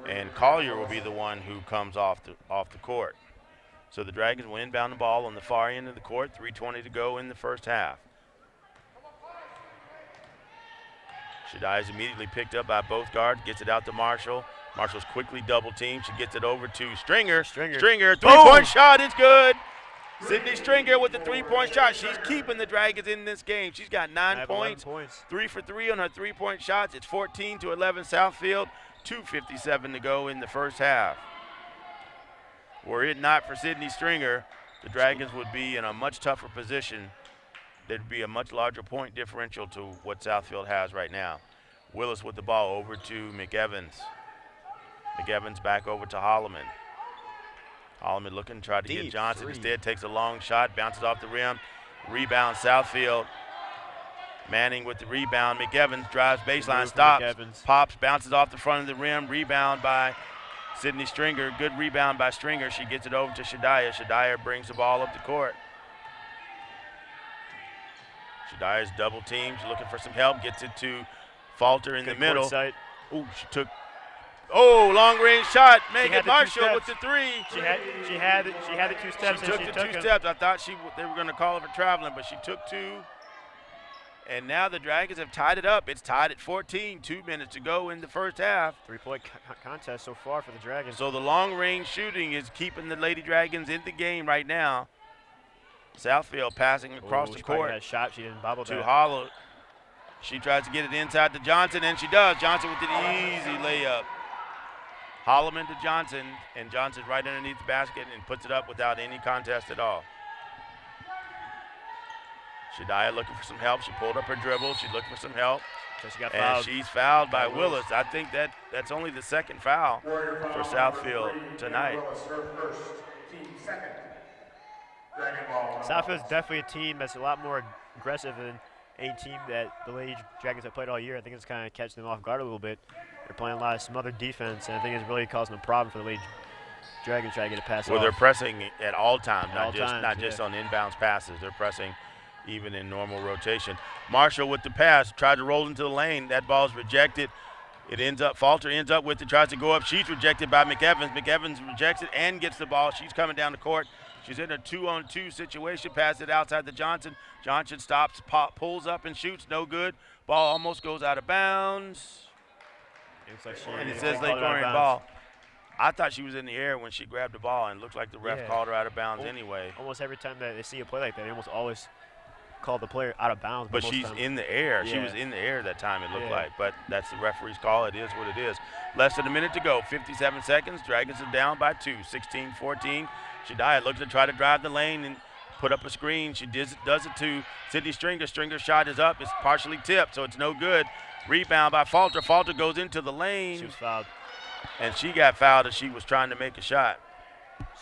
Speaker 2: and Collier will be the one who comes off the court. So the Dragons will inbound the ball on the far end of the court. 3:20 to go in the first half. Shadiah is immediately picked up by both guards. Gets it out to Marshall. Marshall's quickly double teamed. She gets it over to Stringer. Stringer, three-point shot is good. Sydney Stringer with the three-point shot. She's keeping the Dragons in this game. She's got 9 points. 3 for 3 on her three-point shots. It's 14-11 Southfield. 2:57 to go in the first half. Were it not for Sydney Stringer, the Dragons would be in a much tougher position. There'd be a much larger point differential to what Southfield has right now. Willis with the ball over to McEvans. McEvans back over to Holloman. Holloman looking to try to get Johnson. Instead takes a long shot, bounces off the rim. Rebound Southfield. Manning with the rebound. McEvans drives baseline, stops, pops, bounces off the front of the rim. Rebound by Sydney Stringer. Good rebound by Stringer. She gets it over to Shadiah. Shadiah brings the ball up the court. Shadiah's double teamed. She's looking for some help. Gets it to Falter in the middle. Ooh, she took. Oh, long range shot. Megan Marshall with the three.
Speaker 3: She had the 2 steps.
Speaker 2: She took the 2 steps. I thought they were going to call her for traveling, but she took 2. And now the Dragons have tied it up. It's tied at 14. 2 minutes to go in the first half.
Speaker 3: 3-point contest so far for the Dragons.
Speaker 2: So the long range shooting is keeping the Lady Dragons in the game right now. Southfield passing across the court.
Speaker 3: Had a shot. She didn't bobble
Speaker 2: to Hollow. She tries to get it inside to Johnson, and she does. Johnson with an easy layup. Holloman to Johnson, and Johnson right underneath the basket and puts it up without any contest at all. Shadiah looking for some help. She pulled up her dribble. She's looking for some help.
Speaker 3: So she got
Speaker 2: and
Speaker 3: fouled.
Speaker 2: She's fouled by Willis. I think that's only the second foul for Southfield tonight.
Speaker 3: Southfield's definitely a team that's a lot more aggressive than any team that the Lady Dragons have played all year. I think it's kind of catching them off guard a little bit. They're playing a lot of smothered defense, and I think it's really causing a problem for the Lady Dragons trying to get a pass off.
Speaker 2: They're pressing at all times, not
Speaker 3: times,
Speaker 2: just on inbounds passes. They're pressing even in normal rotation. Marshall with the pass, tried to roll into the lane. That ball's rejected. It ends up, Falter ends up with it, tries to go up. She's rejected by McEvans. McEvans rejects it and gets the ball. She's coming down the court. She's in a 2-on-2 situation, passes it outside to Johnson. Johnson stops, pulls up and shoots, no good. Ball almost goes out of bounds. And it says Lake Orion ball. I thought she was in the air when she grabbed the ball, and it looked like the ref called her out of bounds anyway.
Speaker 3: Almost every time that they see a play like that, they almost always call the player out of bounds.
Speaker 2: But she's in the air.
Speaker 3: Yeah.
Speaker 2: She was in the air that time, it looked like. But that's the referee's call. It is what it is. Less than a minute to go, 57 seconds. Dragons are down by 2, 16-14. Shadiah looks to try to drive the lane and put up a screen. She does it to Sydney Stringer. Stringer's shot is up. It's partially tipped, so it's no good. Rebound by Falter. Falter goes into the lane.
Speaker 3: She was fouled.
Speaker 2: And she got fouled as she was trying to make a shot.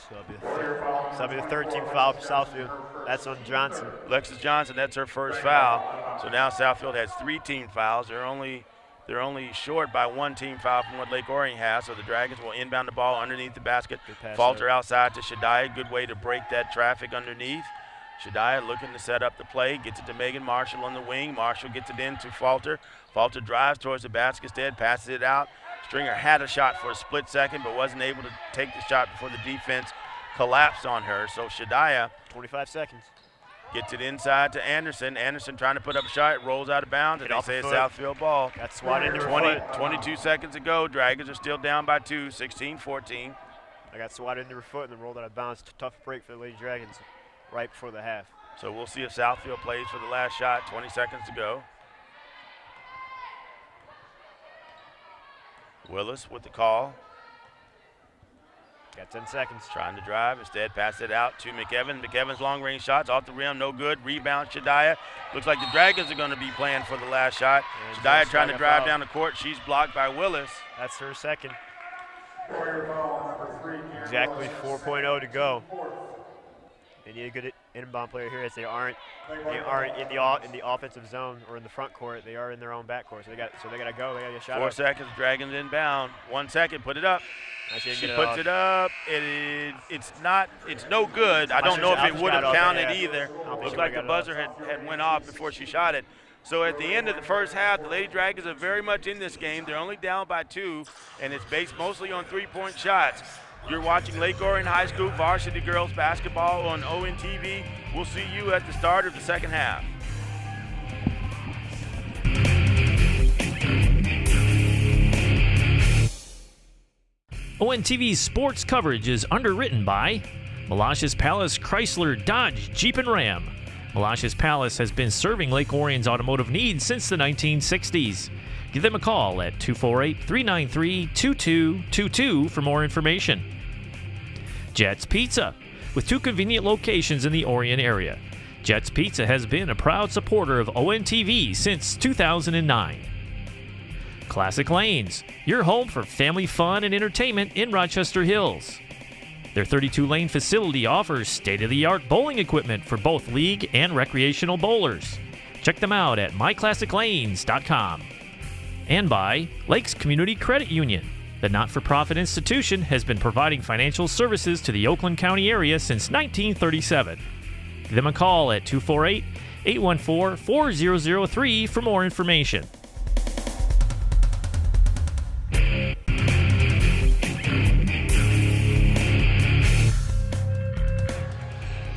Speaker 3: So that'll be the 13th foul for Southfield. That's on Johnson.
Speaker 2: Alexis Johnson, that's her first foul. So now Southfield has 3 team fouls. They're only short by 1 team foul from what Lake Orion has. So the Dragons will inbound the ball underneath the basket. Falter outside to Shadiah. Good way to break that traffic underneath. Shadiah looking to set up the play, gets it to Megan Marshall on the wing. Marshall gets it into Falter. Falter drives towards the basket instead, passes it out. Stringer had a shot for a split second, but wasn't able to take the shot before the defense collapsed on her. So Shadiah
Speaker 3: 25 seconds.
Speaker 2: Gets it inside to Anderson. Anderson trying to put up a shot, rolls out of bounds, and they say it's Southfield ball.
Speaker 3: Got swatted into her foot.
Speaker 2: 22 seconds to go. Dragons are still down by 2, 16-14.
Speaker 3: I got swatted into her foot and then rolled out of bounds. Tough break for the Lady Dragons right before the half.
Speaker 2: So we'll see if Southfield plays for the last shot. 20 seconds to go. Willis with the call.
Speaker 3: Got 10 seconds.
Speaker 2: Trying to drive. Instead, pass it out to McEvans. McEvans' long-range shots off the rim, no good. Rebound, Shadiah. Looks like the Dragons are going to be playing for the last shot. Shadiah trying to drive down the court. She's blocked by Willis.
Speaker 3: That's her second. Exactly 4.0 to go. They need a good inbound player here as they aren't in the offensive zone or in the front court. They are in their own back court. So they got to go. They got to get a shot.
Speaker 2: 4 seconds. Dragons inbound. 1 second. Put it up. She puts it up. It's no good. I don't know if it would have counted either. Looks like the buzzer had went off before she shot it. So at the end of the first half, the Lady Dragons are very much in this game. They're only down by 2, and it's based mostly on 3-point shots. You're watching Lake Orion High School Varsity Girls Basketball on ONTV. We'll see you at the start of the second half.
Speaker 4: ONTV's sports coverage is underwritten by Malash's Palace Chrysler Dodge Jeep and Ram. Malash's Palace has been serving Lake Orion's automotive needs since the 1960s. Give them a call at 248-393-2222 for more information. Jet's Pizza, with 2 convenient locations in the Orion area. Jet's Pizza has been a proud supporter of ONTV since 2009. Classic Lanes, your home for family fun and entertainment in Rochester Hills. Their 32-lane facility offers state-of-the-art bowling equipment for both league and recreational bowlers. Check them out at myclassiclanes.com. And by Lakes Community Credit Union. The not-for-profit institution has been providing financial services to the Oakland County area since 1937. Give them a call at 248-814-4003 for more information.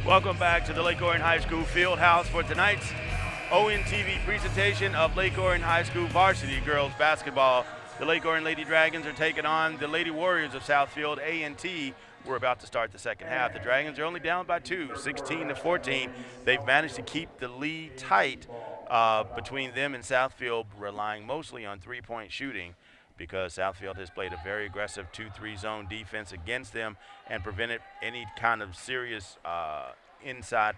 Speaker 2: Welcome back to the Lake Orion High School Field House for tonight's ONTV presentation of Lake Orion High School Varsity Girls Basketball. The Lake Orion Lady Dragons are taking on the Lady Warriors of Southfield A&T. We're about to start the second half. The Dragons are only down by 2, 16-14. They've managed to keep the lead tight between them and Southfield, relying mostly on 3-point shooting, because Southfield has played a very aggressive 2-3 zone defense against them and prevented any kind of serious inside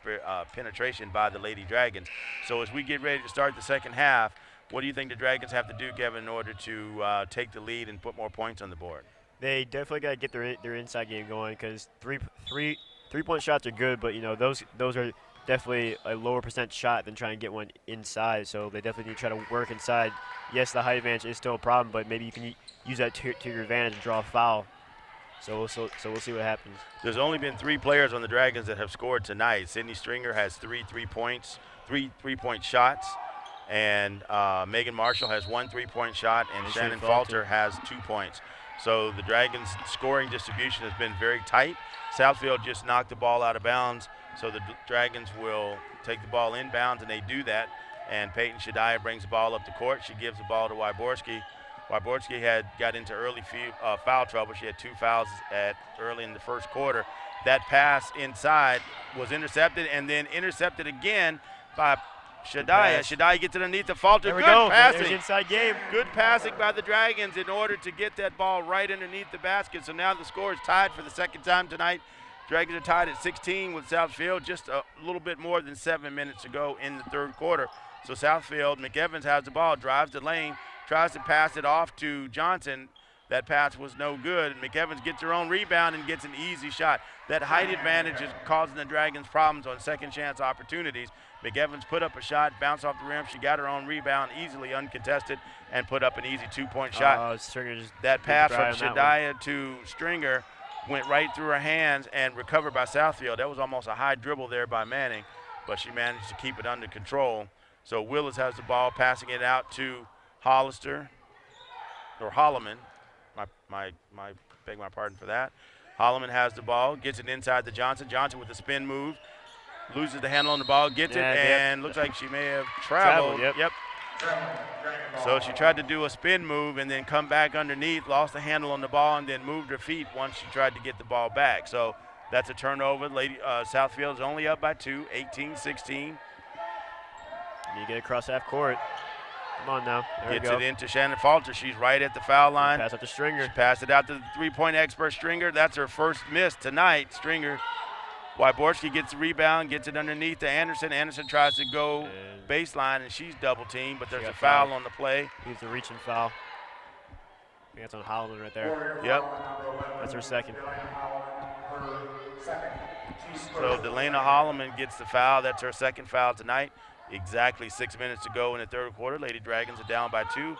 Speaker 2: penetration by the Lady Dragons. So as we get ready to start the second half, what do you think the Dragons have to do, Kevin, in order to take the lead and put more points on the board?
Speaker 3: They definitely got to get their inside game going, because three-point shots are good, but those are definitely a lower percent shot than trying to get one inside. So they definitely need to try to work inside. Yes, the height advantage is still a problem, but maybe you can use that to your advantage and draw a foul. So we'll see what happens.
Speaker 2: There's only been 3 players on the Dragons that have scored tonight. Sydney Stringer has 3 3-point shots, and Megan Marshall has 1 3-point shot, and Shannon Falter has 2 points. So the Dragons' scoring distribution has been very tight. Southfield just knocked the ball out of bounds, so the Dragons will take the ball inbounds, and they do that. And Peyton Shadiah brings the ball up the court. She gives the ball to Wyborski. Wyborski got into early foul trouble. She had 2 fouls early in the first quarter. That pass inside was intercepted, and then intercepted again by Shadiah. Shadiah gets it underneath the Falter.
Speaker 3: There we
Speaker 2: Good
Speaker 3: go.
Speaker 2: passing.
Speaker 3: There's inside game.
Speaker 2: Good passing by the Dragons in order to get that ball right underneath the basket. So now the score is tied for the second time tonight. Dragons are tied at 16 with Southfield, just a little bit more than 7 minutes to go in the third quarter. So Southfield, McEvans has the ball, drives the lane, tries to pass it off to Johnson. That pass was no good, and McEvans gets her own rebound and gets an easy shot. That height advantage is causing the Dragons problems on second chance opportunities. McEvans put up a shot, bounced off the rim. She got her own rebound, easily uncontested, and put up an easy 2-point shot. That pass from Shadiah to Stringer went right through her hands and recovered by Southfield. That was almost a high dribble there by Manning, but she managed to keep it under control. So Willis has the ball, passing it out to Hollister, or Holloman. Beg my pardon for that. Holloman has the ball, gets it inside to Johnson. Johnson with the spin move, loses the handle on the ball, gets it, and looks like she may have traveled. Yep. So she tried to do a spin move and then come back underneath, lost the handle on the ball, and then moved her feet once she tried to get the ball back. So that's a turnover. Southfield is only up by 2, 18-16.
Speaker 3: You get across half court. Come on now.
Speaker 2: Gets it into Shannon Falter. She's right at the foul line.
Speaker 3: Pass up to Stringer.
Speaker 2: She passed it out to the three-point expert, Stringer. That's her first miss tonight. Stringer. Wyborski gets the rebound, gets it underneath to Anderson. Anderson tries to go baseline, and she's double-teamed, but there's a foul on the play.
Speaker 3: He's a reaching foul. I think that's on Holland right there.
Speaker 2: Yep.
Speaker 3: That's her second.
Speaker 2: So Delana Holloman gets the foul. That's her second foul tonight. Exactly 6 minutes to go in the third quarter. Lady Dragons are down by 2,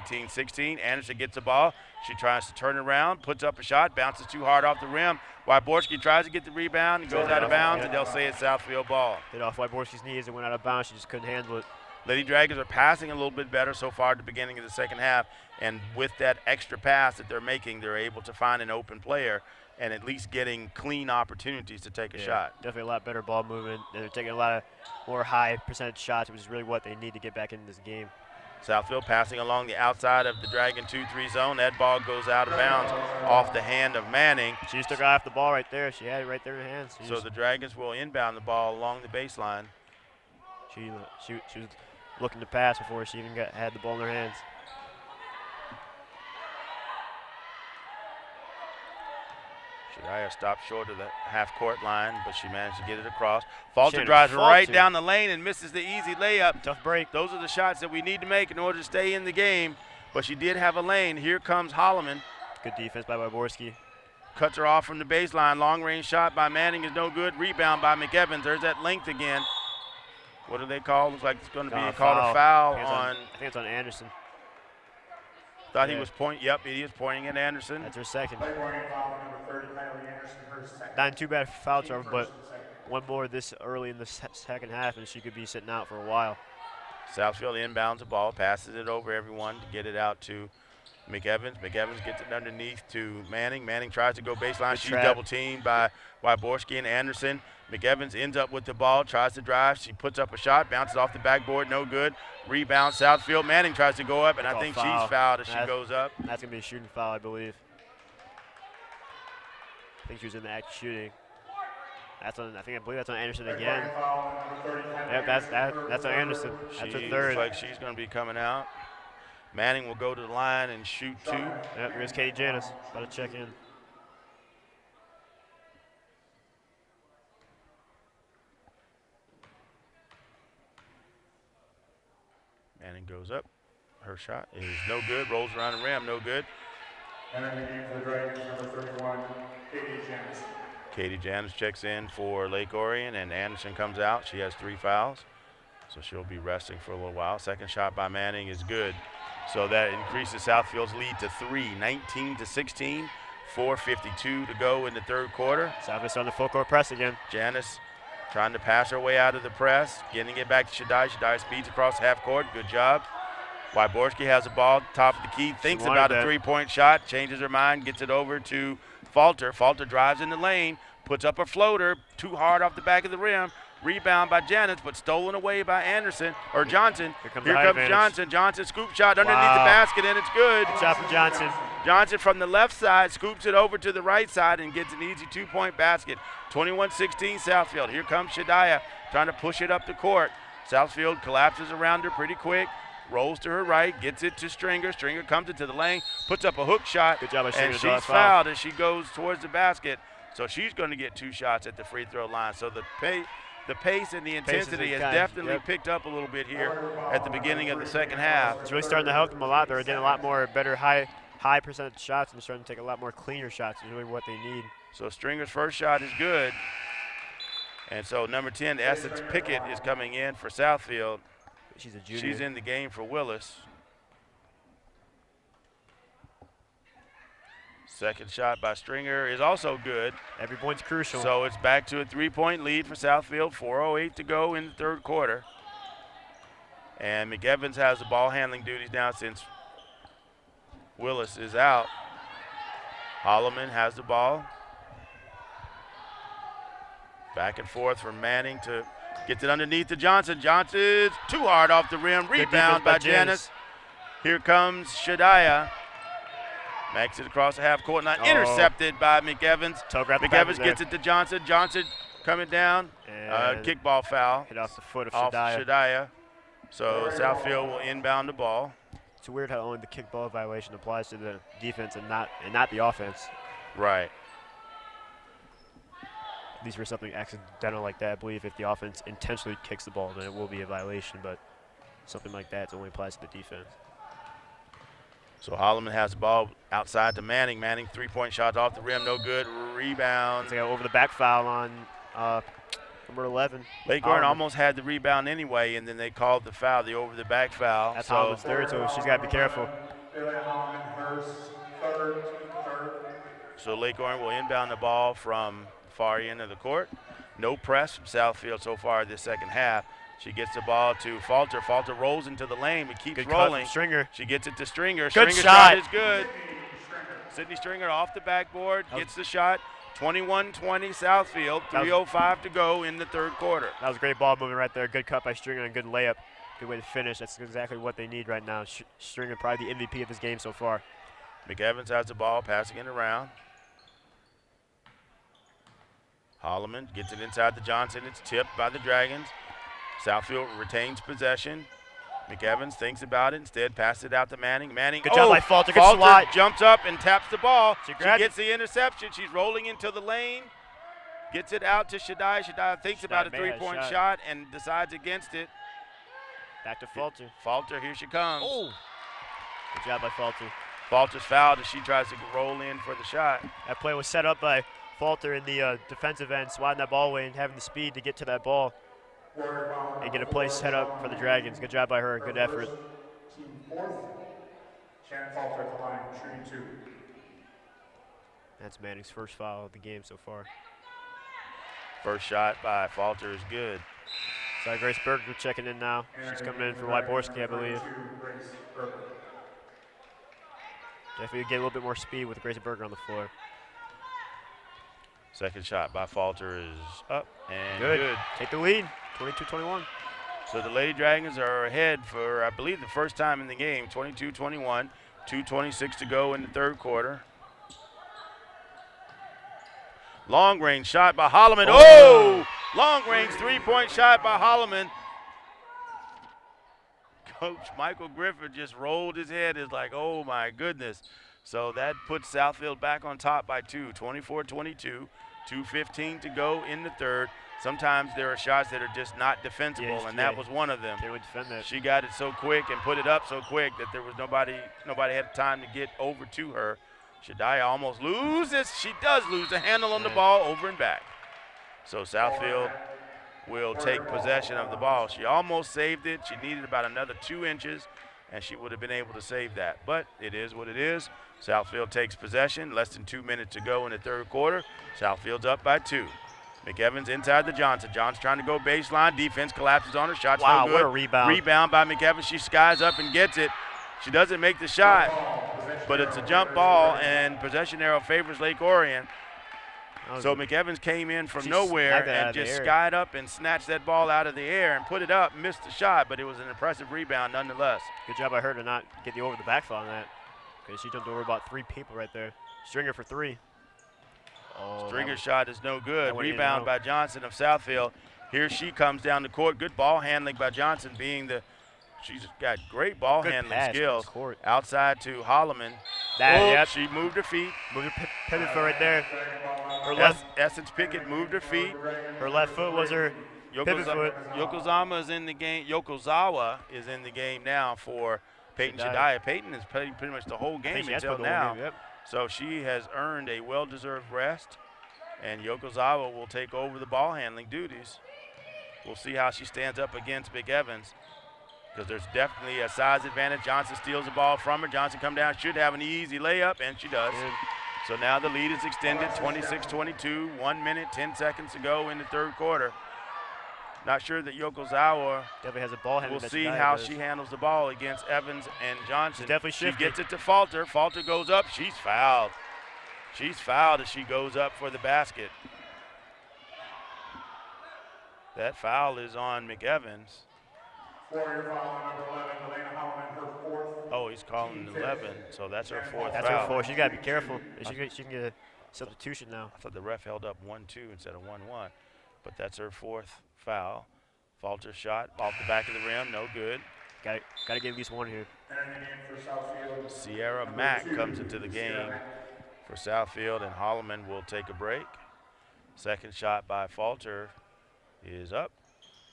Speaker 2: 18-16. Anderson gets the ball. She tries to turn around, puts up a shot, bounces too hard off the rim. Wyborski tries to get the rebound and goes out of bounds, and they'll say it's Southfield ball.
Speaker 3: Hit off Wyborski's knees and went out of bounds. She just couldn't handle it.
Speaker 2: Lady Dragons are passing a little bit better so far at the beginning of the second half, and with that extra pass that they're making, they're able to find an open player and at least getting clean opportunities to take a shot.
Speaker 3: Definitely a lot better ball movement. They're taking a lot of more high percentage shots, which is really what they need to get back into this game.
Speaker 2: Southfield passing along the outside of the Dragon 2-3 zone. That ball goes out of bounds off the hand of Manning.
Speaker 3: She just took off the ball right there. She had it right there in her hands.
Speaker 2: So the Dragons will inbound the ball along the baseline.
Speaker 3: She was looking to pass before she even had the ball in her hands.
Speaker 2: Shadiah stopped short of the half-court line, but she managed to get it across. Falter drives right down the lane and misses the easy layup.
Speaker 3: Tough break.
Speaker 2: Those are the shots that we need to make in order to stay in the game, but she did have a lane. Here comes Holloman.
Speaker 3: Good defense by Wyborski.
Speaker 2: Cuts her off from the baseline. Long-range shot by Manning is no good. Rebound by McEvans. There's that length again. What do they call? Looks like it's going to be called a foul on.
Speaker 3: I think it's on Anderson.
Speaker 2: Thought he was pointing. Yep, he is pointing at Anderson.
Speaker 3: That's her second. Not too bad foul trouble, but one more this early in the second half, and she could be sitting out for a while.
Speaker 2: Southfield inbounds the ball, passes it over everyone to get it out to McEvans. McEvans gets it underneath to Manning. Manning tries to go baseline. She's double-teamed by Wyborski and Anderson. McEvans ends up with the ball, tries to drive. She puts up a shot, bounces off the backboard, no good. Rebound, Southfield. Manning tries to go up, and I think she's fouled as she goes up.
Speaker 3: That's going to be a shooting foul, I believe. I think she was in the act of shooting. I believe that's on Anderson again. Yep, that's on Anderson. That's her third.
Speaker 2: Looks like she's going to be coming out. Manning will go to the line and shoot 2.
Speaker 3: Yep, here's Katie Janis. About to check in.
Speaker 2: Manning goes up. Her shot is no good. Rolls around the rim, no good.
Speaker 1: And then the game for the Dragons, number 31, Katie Janis.
Speaker 2: Katie Janis checks in for Lake Orion, and Anderson comes out. She has 3 fouls, so she'll be resting for a little while. Second shot by Manning is good. So that increases Southfield's lead to 3, 19-16, 4:52 to go in the third quarter.
Speaker 3: Southfield's on the full court press again.
Speaker 2: Janis trying to pass her way out of the press, getting it back to Shadai. Shadai speeds across half court. Good job. Wyborski has the ball, top of the key, thinks about a 3-point shot, changes her mind, gets it over to Falter. Falter drives in the lane, puts up a floater, too hard off the back of the rim. Rebound by Janis, but stolen away by Anderson or Johnson. Here comes Johnson. Johnson scoop shot underneath the basket, and it's good.
Speaker 3: Good shot from Johnson.
Speaker 2: Johnson from the left side scoops it over to the right side and gets an easy 2-point basket. 21-16 Southfield. Here comes Shadaya trying to push it up the court. Southfield collapses around her pretty quick. Rolls to her right, gets it to Stringer. Stringer comes into the lane, puts up a hook shot,
Speaker 3: Good job by Stringer,
Speaker 2: and she's fouled as she goes towards the basket. So she's going to get 2 shots at the free throw line. So the pace and the intensity has definitely picked up a little bit here at the beginning of the second half.
Speaker 3: It's really starting to help them a lot. They're getting a lot more better high percentage shots and starting to take a lot more cleaner shots. Is really what they need.
Speaker 2: So Stringer's first shot is good. And so number 10, Essence Pickett, is coming in for Southfield.
Speaker 3: She's a junior.
Speaker 2: She's in the game for Willis. Second shot by Stringer is also good.
Speaker 3: Every point's crucial.
Speaker 2: So it's back to a 3-point lead for Southfield. 4:08 to go in the third quarter. And McEvans has the ball handling duties now since Willis is out. Holloman has the ball. Back and forth from Manning to gets it underneath to Johnson. Johnson's too hard off the rim. Rebound by Janis. Here comes Shadaya. Makes it across the half court. Not intercepted by McEvans. McEvans gets it to Johnson. Johnson coming down. Kickball foul.
Speaker 3: Hit off the foot of
Speaker 2: Shadaya. So Southfield will inbound the ball.
Speaker 3: It's weird how only the kickball violation applies to the defense and not the offense.
Speaker 2: Right.
Speaker 3: At least for something accidental like that, I believe if the offense intentionally kicks the ball, then it will be a violation. But something like that, it only applies to the defense.
Speaker 2: So Holloman has the ball outside to Manning. Manning 3-point shot off the rim, no good. Rebound.
Speaker 3: It's like an over the back foul on number 11.
Speaker 2: Lake Orion almost had the rebound anyway, and then they called the foul, the over the back foul.
Speaker 3: That's Holloman's third, so she's got to be careful.
Speaker 2: So Lake Orion will inbound the ball from the far end of the court. No press from Southfield so far this second half. She gets the ball to Falter. Falter rolls into the lane. It keeps
Speaker 3: good
Speaker 2: rolling.
Speaker 3: Cut from Stringer.
Speaker 2: She gets it to Stringer.
Speaker 3: Good
Speaker 2: Stringer's
Speaker 3: shot.
Speaker 2: Is good. Sydney Stringer off the backboard, gets the shot. 21-20 Southfield. 3:05 to go in the third quarter.
Speaker 3: That was a great ball movement right there. Good cut by Stringer and good layup. Good way to finish. That's exactly what they need right now. Stringer probably the MVP of this game so far.
Speaker 2: McEvans has the ball, passing it around. Holloman gets it inside to Johnson. It's tipped by the Dragons. Southfield retains possession. McEvans thinks about it. Instead, passes it out to Manning. Manning.
Speaker 3: Good job by Falter. Good
Speaker 2: Falter
Speaker 3: slide.
Speaker 2: Jumps up and taps the ball. She
Speaker 3: grabbed
Speaker 2: gets the interception. She's rolling into the lane. Gets it out to Shadai. Shadai thinks about a 3-point shot and decides against it.
Speaker 3: Back to Falter.
Speaker 2: Falter, here she comes.
Speaker 3: Oh. Good job by Falter.
Speaker 2: Falter's fouled as she tries to roll in for the shot.
Speaker 3: That play was set up by Falter in the defensive end, swatting that ball away and having the speed to get to that ball and get a play set up for the Dragons. Good job by her. Good effort.
Speaker 1: Shannon Falter at the line, shooting 2.
Speaker 3: That's Manning's first foul of the game so far.
Speaker 2: First shot by Falter is good.
Speaker 3: Sorry, Grace Berger checking in now. She's coming in for Wyborski, I believe. Definitely get a little bit more speed with Grace Berger on the floor.
Speaker 2: Second shot by Falter is up and
Speaker 3: good. Take the lead, 22-21.
Speaker 2: So the Lady Dragons are ahead for, I believe, the first time in the game, 22-21, 2:26 to go in the third quarter. Long range shot by Holloman. Oh! Long range 3-point shot by Holloman. Coach Michael Griffith just rolled his head. It's like, oh, my goodness. So that puts Southfield back on top by 2, 24-22, 2:15 to go in the third. Sometimes there are shots that are just not defensible, and that was one of them.
Speaker 3: They would defend that.
Speaker 2: She got it so quick and put it up so quick that there was nobody had time to get over to her. Shadiah almost loses. She does lose the handle on the ball over and back. So Southfield will take possession of the ball. She almost saved it. She needed about another 2 inches, and she would have been able to save that. But it is what it is. Southfield takes possession. Less than 2 minutes to go in the third quarter. Southfield's up by 2. McEvans inside the Johnson. Johnson trying to go baseline. Defense collapses on her. Shot's no good.
Speaker 3: What a rebound.
Speaker 2: Rebound by McEvans. She skies up and gets it. She doesn't make the shot, but it's a jump ball, and possession arrow favors Lake Orion. So McEvans came in from nowhere and just skied up and snatched that ball out of the air and put it up, missed the shot, but it was an impressive rebound nonetheless.
Speaker 3: Good job by her to not get the over the back foul on that, because she jumped over about 3 people right there. Stringer for 3. Oh,
Speaker 2: Stringer's shot is no good. Rebound by Johnson of Southfield. Here she comes down the court. Good ball handling by Johnson, she's got great ball handling skills. Outside to Holloman. She moved her feet.
Speaker 3: Moved her pivot foot right there.
Speaker 2: Essence Pickett moved her feet.
Speaker 3: Her left foot was her pivot foot.
Speaker 2: Yokozawa is in the game. Yokozawa is in the game now for Peyton Shadiah. Peyton has played pretty much the whole game until now. So she has earned a well-deserved rest, and Yokozawa will take over the ball handling duties. We'll see how she stands up against McEvans, because there's definitely a size advantage. Johnson steals the ball from her. Johnson come down, should have an easy layup, and she does. So now the lead is extended, 26-22, 1 minute, 10 seconds to go in the third quarter. Not sure that Yokozawa
Speaker 3: definitely has a ball handle.
Speaker 2: We'll see how she handles the ball against Evans and Johnson.
Speaker 3: She's definitely shifted.
Speaker 2: She gets it to Falter. Falter goes up. She's fouled. She's fouled as she goes up for the basket. That foul is on McEvans. Oh, he's calling 11, so that's her 4th foul.
Speaker 3: That's her 4th. She's got to be careful. She can get a substitution now.
Speaker 2: I thought the ref held up 1-2 instead of 1-1, but that's her 4th foul. Falter shot off the back of the rim, no good.
Speaker 3: Got to get at least 1 here.
Speaker 2: Sierra Mack comes into the game for Southfield, and Holloman will take a break. Second shot by Falter is up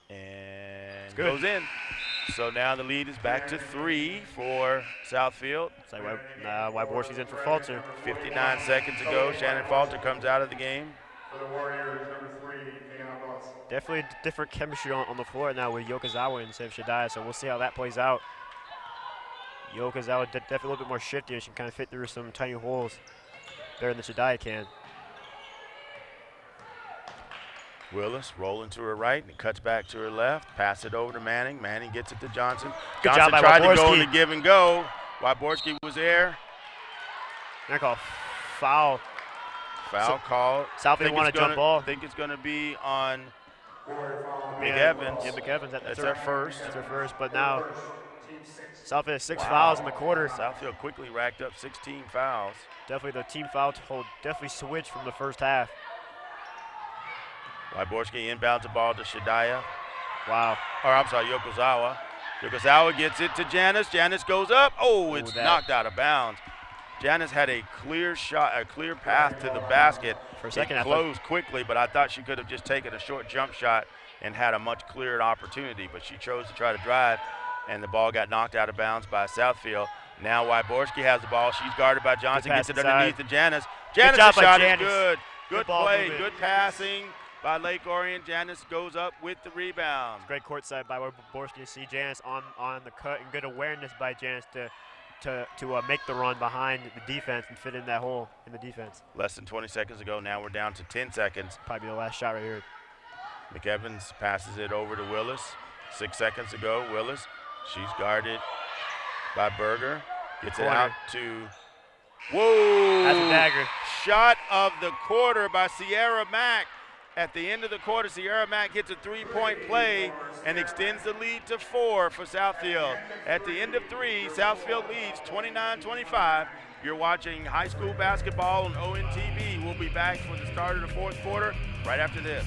Speaker 2: and goes in. So now the lead is back to 3 for Southfield.
Speaker 3: It's like Wyborski's in for Falter.
Speaker 2: 59 seconds to go. Shannon Falter comes out of the game.
Speaker 1: For the Warriors, number 3, Deanna.
Speaker 3: Definitely a different chemistry on the floor now with Yokozawa instead of Shadiah, so we'll see how that plays out. Yokozawa definitely a little bit more shifty. She can kind of fit through some tiny holes better than Shadiah can.
Speaker 2: Willis rolling to her right and cuts back to her left. Pass it over to Manning. Manning gets it to Johnson.
Speaker 3: Good
Speaker 2: Johnson
Speaker 3: job by
Speaker 2: tried
Speaker 3: Wyborski.
Speaker 2: to go in the give and go. Wyborski was there.
Speaker 3: They're called foul.
Speaker 2: Foul call.
Speaker 3: Southfield want to jump ball.
Speaker 2: I think it's going to be on
Speaker 3: McEvans. Yeah, McEvans.
Speaker 2: That's their first.
Speaker 3: That's their first, but now Southfield has 6 fouls in the quarter.
Speaker 2: Southfield quickly racked up 16 fouls.
Speaker 3: Definitely the team foul total definitely switched from the first half.
Speaker 2: Wyborski inbounds the ball to Shadiah.
Speaker 3: Wow.
Speaker 2: Or I'm sorry, Yokozawa. Yokozawa gets it to Janice. Janice goes up. Oh, it's knocked out of bounds. Janice had a clear shot, a clear path to the basket.
Speaker 3: For a second,
Speaker 2: it closed quickly, but I thought she could have just taken a short jump shot and had a much clearer opportunity, but she chose to try to drive, and the ball got knocked out of bounds by Southfield. Now Wyborski has the ball. She's guarded by Johnson, gets it underneath to Janice. Janice's shot is good. Good play, good passing by Lake Orion. Janice goes up with the rebound.
Speaker 3: Great courtside by Wyborski to see Janice on the cut, and good awareness by Janice to make the run behind the defense and fit in that hole in the defense.
Speaker 2: Less than 20 seconds ago. Now we're down to 10 seconds.
Speaker 3: Probably the last shot right here.
Speaker 2: McEvans passes it over to Willis. 6 seconds ago, Willis. She's guarded by Berger. Gets it out to, whoa!
Speaker 3: That's a dagger.
Speaker 2: Shot of the quarter by Sierra Mack. At the end of the quarter, Sierra Mack hits a 3-point play and extends the lead to 4 for Southfield. At the end of 3, Southfield leads 29-25. You're watching high school basketball on ON TV. We'll be back for the start of the fourth quarter right after this.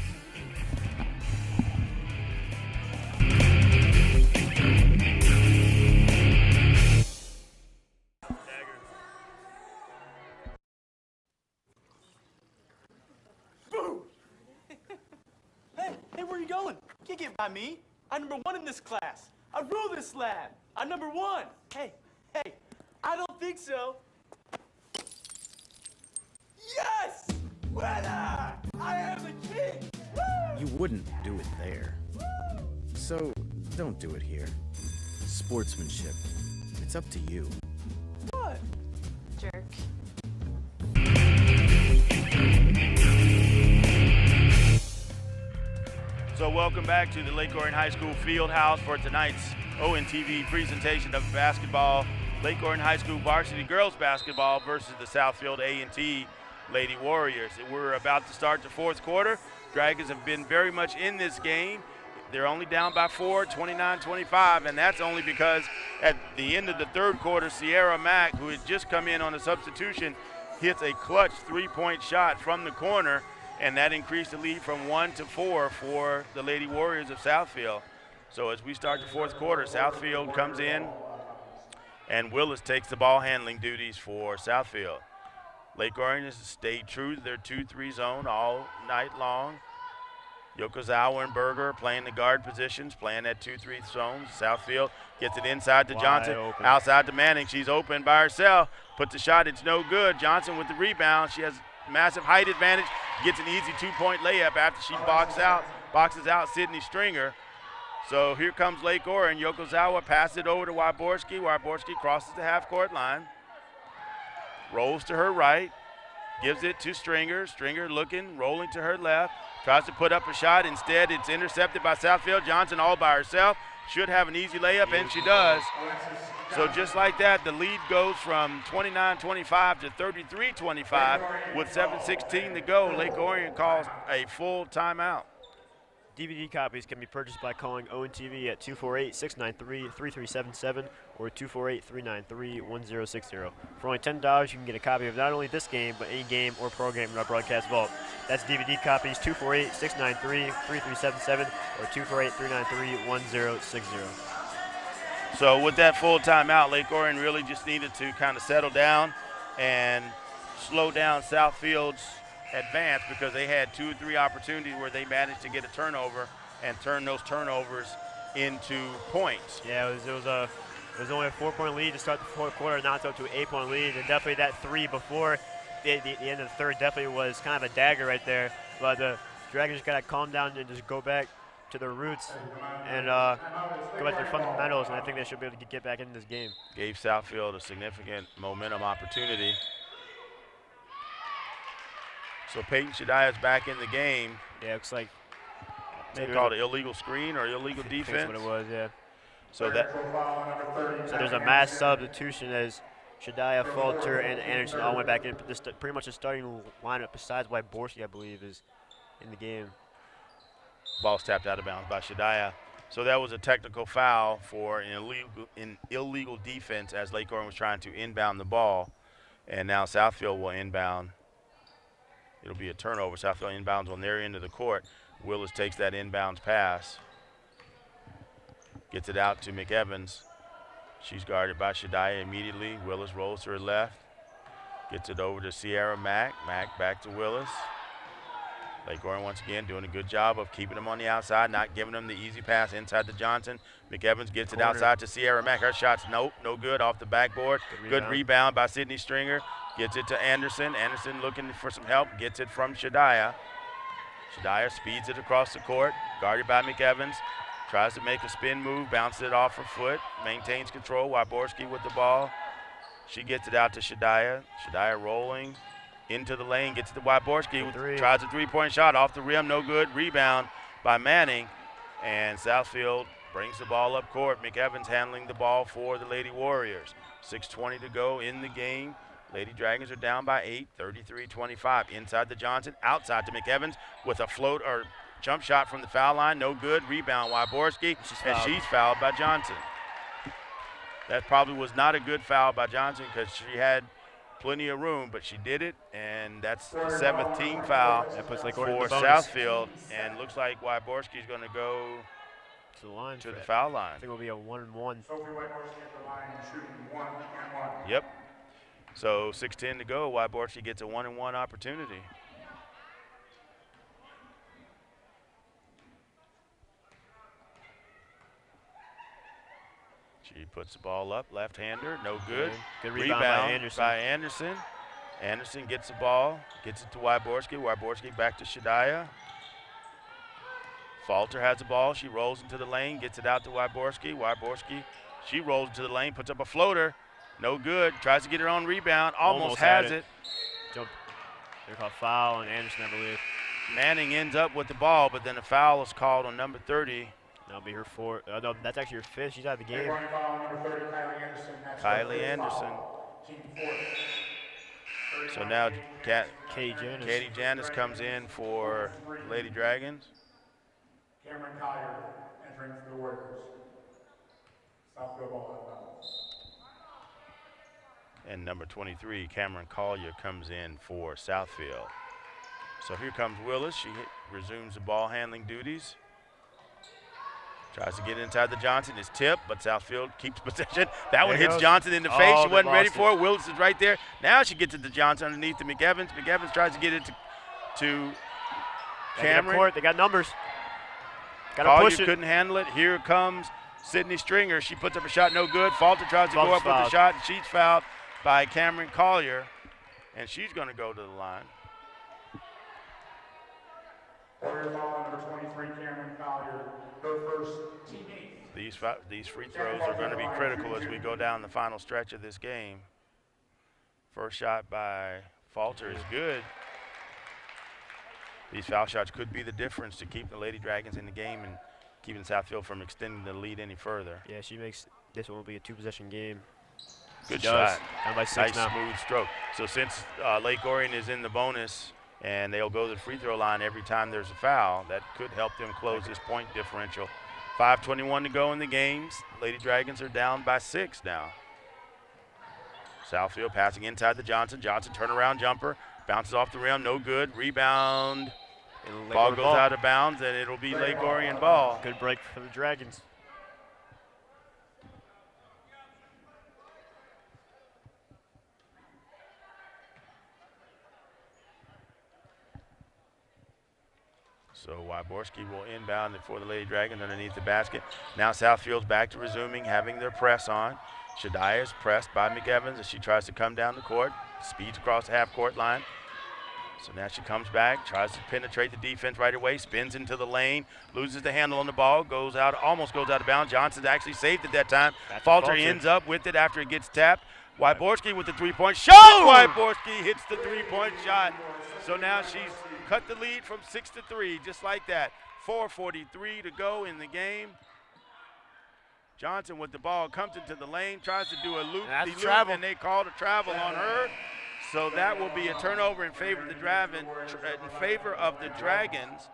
Speaker 5: you going? Can't get by me. I'm number 1 in this class. I rule this lab. I'm number 1. Hey, I don't think so. Yes! Winner! I am the king! Woo!
Speaker 6: You wouldn't do it there. So, don't do it here. Sportsmanship. It's up to you.
Speaker 5: What?
Speaker 7: Jerk.
Speaker 2: So welcome back to the Lake Orion High School Field House for tonight's ONTV presentation of basketball. Lake Orion High School varsity girls basketball versus the Southfield A&T Lady Warriors. We're about to start the fourth quarter. Dragons have been very much in this game. They're only down by 4, 29-25, and that's only because at the end of the third quarter, Sierra Mack, who had just come in on a substitution, hits a clutch three-point shot from the corner, and that increased the lead from 1 to 4 for the Lady Warriors of Southfield. So as we start the fourth quarter, Southfield comes in, and Willis takes the ball handling duties for Southfield. Lake Orion has stayed true to their 2-3 zone all night long. Yokozawa and Berger playing the guard positions, playing that 2-3 zone. Southfield gets it inside to Johnson, outside to Manning. She's open by herself, puts the shot, it's no good. Johnson with the rebound. She has massive height advantage, gets an easy 2-point layup after she boxes out Sydney Stringer. So here comes Lake Orion. Yokozawa passes it over to Wyborski. Wyborski crosses the half-court line, rolls to her right, gives it to Stringer. Stringer looking, rolling to her left, tries to put up a shot. Instead, it's intercepted by Southfield. Johnson all by herself. Should have an easy layup, and she does. So just like that, the lead goes from 29-25 to 33-25 with 7:16 to go. Lake Orion calls a full timeout.
Speaker 3: DVD copies can be purchased by calling ONTV at 248-693-3377 or 248-393-1060. For only $10, you can get a copy of not only this game, but any game or program in our broadcast vault. That's DVD copies 248-693-3377 or 248-393-1060.
Speaker 2: So with that full timeout, Lake Orion really just needed to kind of settle down and slow down Southfield's advance, because they had 2 or 3 opportunities where they managed to get a turnover and turn those turnovers into points.
Speaker 3: Yeah, it was only a 4-point lead to start the fourth quarter. Now it's up to an 8-point lead, and definitely that 3 before the end of the third definitely was kind of a dagger right there. But the Dragons just got to calm down and just go back to their roots and go back to their fundamentals, and I think they should be able to get back into this game.
Speaker 2: Gave Southfield a significant momentum opportunity. So Peyton Shadiah is back in the game.
Speaker 3: Yeah, it looks like
Speaker 2: They called it illegal screen or illegal defense.
Speaker 3: That's what it was, yeah.
Speaker 2: So
Speaker 3: there's a mass substitution as Shadiah, Falter, and Anderson all went back in. Pretty much the starting lineup, besides Wyborski, I believe, is in the game.
Speaker 2: Ball's tapped out of bounds by Shadiah. So that was a technical foul for an illegal defense as Lake Orion was trying to inbound the ball. And now Southfield will inbound. It'll be a turnover. Southfield inbounds on their end of the court. Willis takes that inbounds pass. Gets it out to McEvans. She's guarded by Shadiah immediately. Willis rolls to her left. Gets it over to Sierra Mack. Mack back to Willis. Lake Orion once again doing a good job of keeping them on the outside, not giving them the easy pass inside to Johnson. McEvans gets it outside to Sierra Mack. Her shot's no good off the backboard. Good rebound by Sydney Stringer. Gets it to Anderson. Anderson looking for some help. Gets it from Shadiah. Shadiah speeds it across the court. Guarded by McEvans. Tries to make a spin move. Bounces it off her foot. Maintains control. Wyborski with the ball. She gets it out to Shadiah. Shadiah rolling into the lane. Gets it to Wyborski. Tries a three-point shot off the rim. No good. Rebound by Manning. And Southfield brings the ball up court. McEvans handling the ball for the Lady Warriors. 6:20 to go in the game. Lady Dragons are down by 8, 33-25. Inside to Johnson, outside to McEvans with a float or jump shot from the foul line. No good. Rebound Wyborski, and she's fouled by Johnson. That probably was not a good foul by Johnson because she had plenty of room, but she did it, and that's the 7th team foul for Southfield. And looks like Wyborski is going to go
Speaker 3: to the line,
Speaker 2: to the foul line.
Speaker 3: I think it will be a 1-and-1.
Speaker 1: Sophie Wyborski at the line, shooting 1-and-1.
Speaker 2: Yep. So 6:10 to go. Wyborski gets a 1-and-1 opportunity. She puts the ball up, left-hander, no good.
Speaker 3: Good rebound by Anderson.
Speaker 2: Anderson gets the ball, gets it to Wyborski. Wyborski back to Shadiah. Falter has the ball. She rolls into the lane, gets it out to Wyborski. Wyborski, she rolls into the lane, puts up a floater. No good. Tries to get her own rebound. Almost has it.
Speaker 3: Jump. They're called foul on Anderson, I believe.
Speaker 2: Manning ends up with the ball, but then a foul is called on number 30.
Speaker 3: That'll be her fourth. No, that's actually her fifth. She's out of the game.
Speaker 2: Kylie Anderson. So now Katie Janis comes in for Lady Dragons.
Speaker 1: Cameron Collier entering for the Warriors. Southfield ball.
Speaker 2: And number 23, Cameron Collier, comes in for Southfield. So here comes Willis. She resumes the ball handling duties. Tries to get inside the Johnson. It's tipped, but Southfield keeps possession. That one hits Johnson in the face. She wasn't ready for it. Willis is right there. Now she gets it to Johnson underneath to McEvans. McEvans tries to get it to Cameron.
Speaker 3: They got numbers.
Speaker 2: Collier couldn't handle it. Here comes Sydney Stringer. She puts up a shot, no good. Falter tries to go up with the shot, and she's fouled by Cameron Collier, and she's going to go to the line.
Speaker 1: Warrior foul number 23, Cameron Collier, her first teammate.
Speaker 2: These free throws are going to be critical as we go down the final stretch of this game. First shot by Falter is good. These foul shots could be the difference to keep the Lady Dragons in the game and keeping Southfield from extending the lead any further.
Speaker 3: Yeah, she makes this one will be a two-possession game.
Speaker 2: Good shot.
Speaker 3: Down by 6
Speaker 2: nice
Speaker 3: now.
Speaker 2: Smooth stroke. So since Lake Orion is in the bonus and they'll go to the free throw line every time there's a foul, that could help them close this point differential. 5:21 to go in the games. Lady Dragons are down by 6 now. Southfield passing inside the Johnson. Johnson turnaround jumper. Bounces off the rim, no good. Rebound. Ball goes out of bounds, and it'll be Lake Orion ball.
Speaker 3: Good break for the Dragons.
Speaker 2: So Wyborski will inbound it for the Lady Dragons underneath the basket. Now Southfield's back to resuming, having their press on. Shadiah is pressed by McEvans as she tries to come down the court. Speeds across the half-court line. So now she comes back, tries to penetrate the defense right away, spins into the lane, loses the handle on the ball, goes out, almost goes out of bounds. Johnson's actually saved at that time. Falter ends up with it after it gets tapped. Wyborski with the three-point shot. Wyborski hits the three-point shot. So now she's cut the lead from 6-3, just like that. 4:43 to go in the game. Johnson with the ball comes into the lane, tries to do a loop, and they called a travel on her. So that will be a turnover in favor of the Dragons.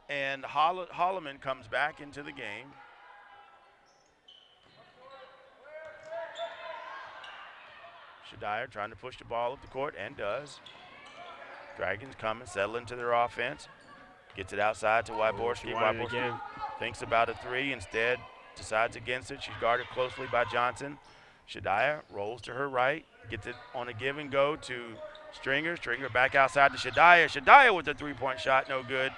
Speaker 2: And Holloman comes back into the game. Shadiah trying to push the ball up the court, and does. Dragons come and settle into their offense. Gets it outside to Wyborski. Wyborski thinks about a three, instead decides against it. She's guarded closely by Johnson. Shadiah rolls to her right, gets it on a give and go to Stringer. Stringer back outside to Shadiah. Shadiah with the three-point shot, no good.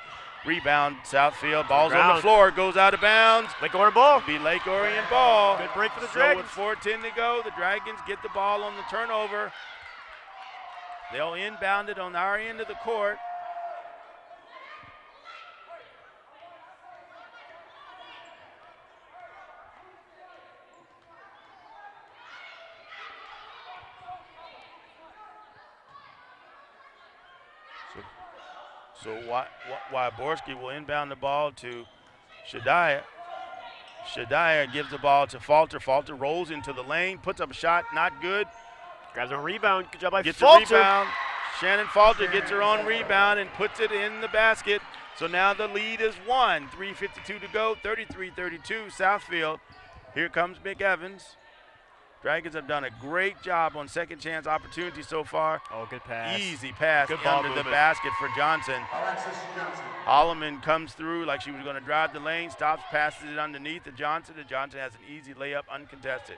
Speaker 2: Rebound, Southfield. Ball's on the floor, goes out of bounds.
Speaker 3: Lake Orion ball.
Speaker 2: Be Lake Orion ball.
Speaker 3: Good break for the Dragons.
Speaker 2: So with 4:10 to go, the Dragons get the ball on the turnover. They'll inbound it on our end of the court. So Wyborski will inbound the ball to Shadiah. Shadiah gives the ball to Falter. Falter rolls into the lane, puts up a shot, not good.
Speaker 3: Grabs a rebound. Good job by
Speaker 2: Gets
Speaker 3: Falter.
Speaker 2: a rebound. Shannon Falter gets her own rebound and puts it in the basket. So now the lead is 1. 3:52 to go, 33-32 Southfield. Here comes McEvans. Dragons have done a great job on second chance opportunities so far.
Speaker 3: Oh, good pass.
Speaker 2: Easy pass
Speaker 3: Good ball
Speaker 2: under
Speaker 3: movement.
Speaker 2: the basket for Johnson. Holloman comes through like she was going to drive the lane, stops, passes it underneath to Johnson, and Johnson has an easy layup uncontested.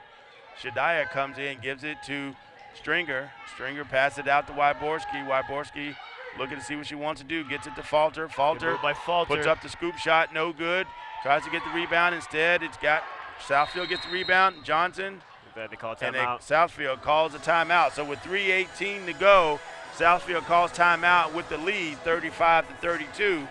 Speaker 2: Shadiah comes in, gives it to Stringer. Stringer passes it out to Wyborski. Wyborski looking to see what she wants to do, gets it to Falter. Falter
Speaker 3: by Falter.
Speaker 2: puts up the scoop shot, no good. Tries to get the rebound instead. It's got Southfield gets the rebound. Johnson.
Speaker 3: They call
Speaker 2: And
Speaker 3: timeout.
Speaker 2: Southfield calls a timeout. So with 3:18 to go, Southfield calls timeout with the lead, 35-32.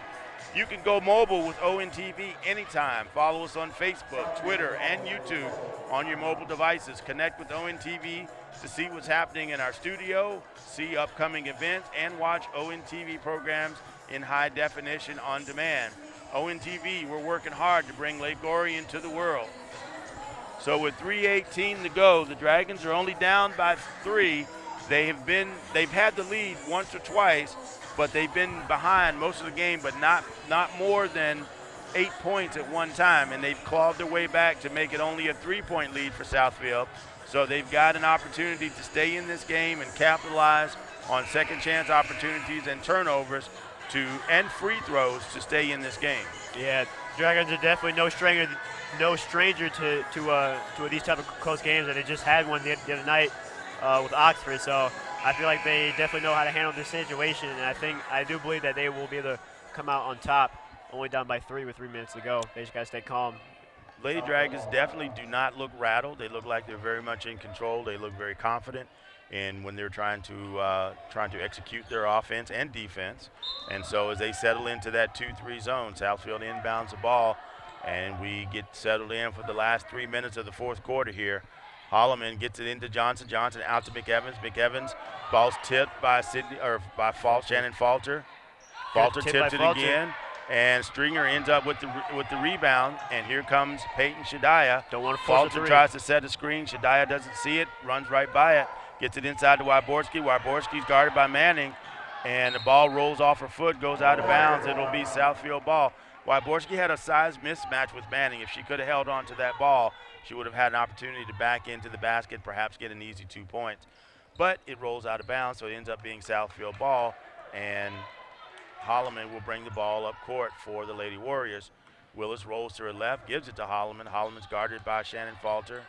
Speaker 2: You can go mobile with ONTV anytime. Follow us on Facebook, Twitter, and YouTube on your mobile devices. Connect with ONTV to see what's happening in our studio, see upcoming events, and watch ONTV programs in high definition on demand. ONTV, we're working hard to bring Lake Orion to the world. So with 3:18 to go, the Dragons are only down by 3. They've had the lead once or twice, but they've been behind most of the game, but not more than 8 points at one time, and they've clawed their way back to make it only a 3-point lead for Southfield. So they've got an opportunity to stay in this game and capitalize on second chance opportunities and turnovers and free throws to stay in this game.
Speaker 3: Yeah, Dragons are definitely no stranger to these type of close games, and they just had one the other night with Oxford. So I feel like they definitely know how to handle this situation, and I do believe that they will be able to come out on top, only down by 3 with 3 minutes to go. They just got to stay calm.
Speaker 2: Lady Dragons definitely do not look rattled. They look like they're very much in control. They look very confident in when they're trying to execute their offense and defense. And so as they settle into that 2-3 zone, Southfield inbounds the ball, and we get settled in for the last 3 minutes of the fourth quarter here. Holloman gets it into Johnson. Johnson out to McEvans. McEvans, ball's tipped by Shannon Falter. Falter tipped it again, and Stringer ends up with the rebound. And here comes Peyton Shadiah.
Speaker 3: Don't want to
Speaker 2: Falter tries to set a screen. Shadiah doesn't see it, runs right by it, gets it inside to Wyborski. Wyborski's guarded by Manning, and the ball rolls off her foot, goes out of bounds. It'll be Southfield ball. Wyborski had a size mismatch with Manning. If she could have held on to that ball, she would have had an opportunity to back into the basket, perhaps get an easy 2 points. But it rolls out of bounds, so it ends up being Southfield ball, and Holloman will bring the ball up court for the Lady Warriors. Willis rolls to her left, gives it to Holloman. Holloman's guarded by Shannon Falter.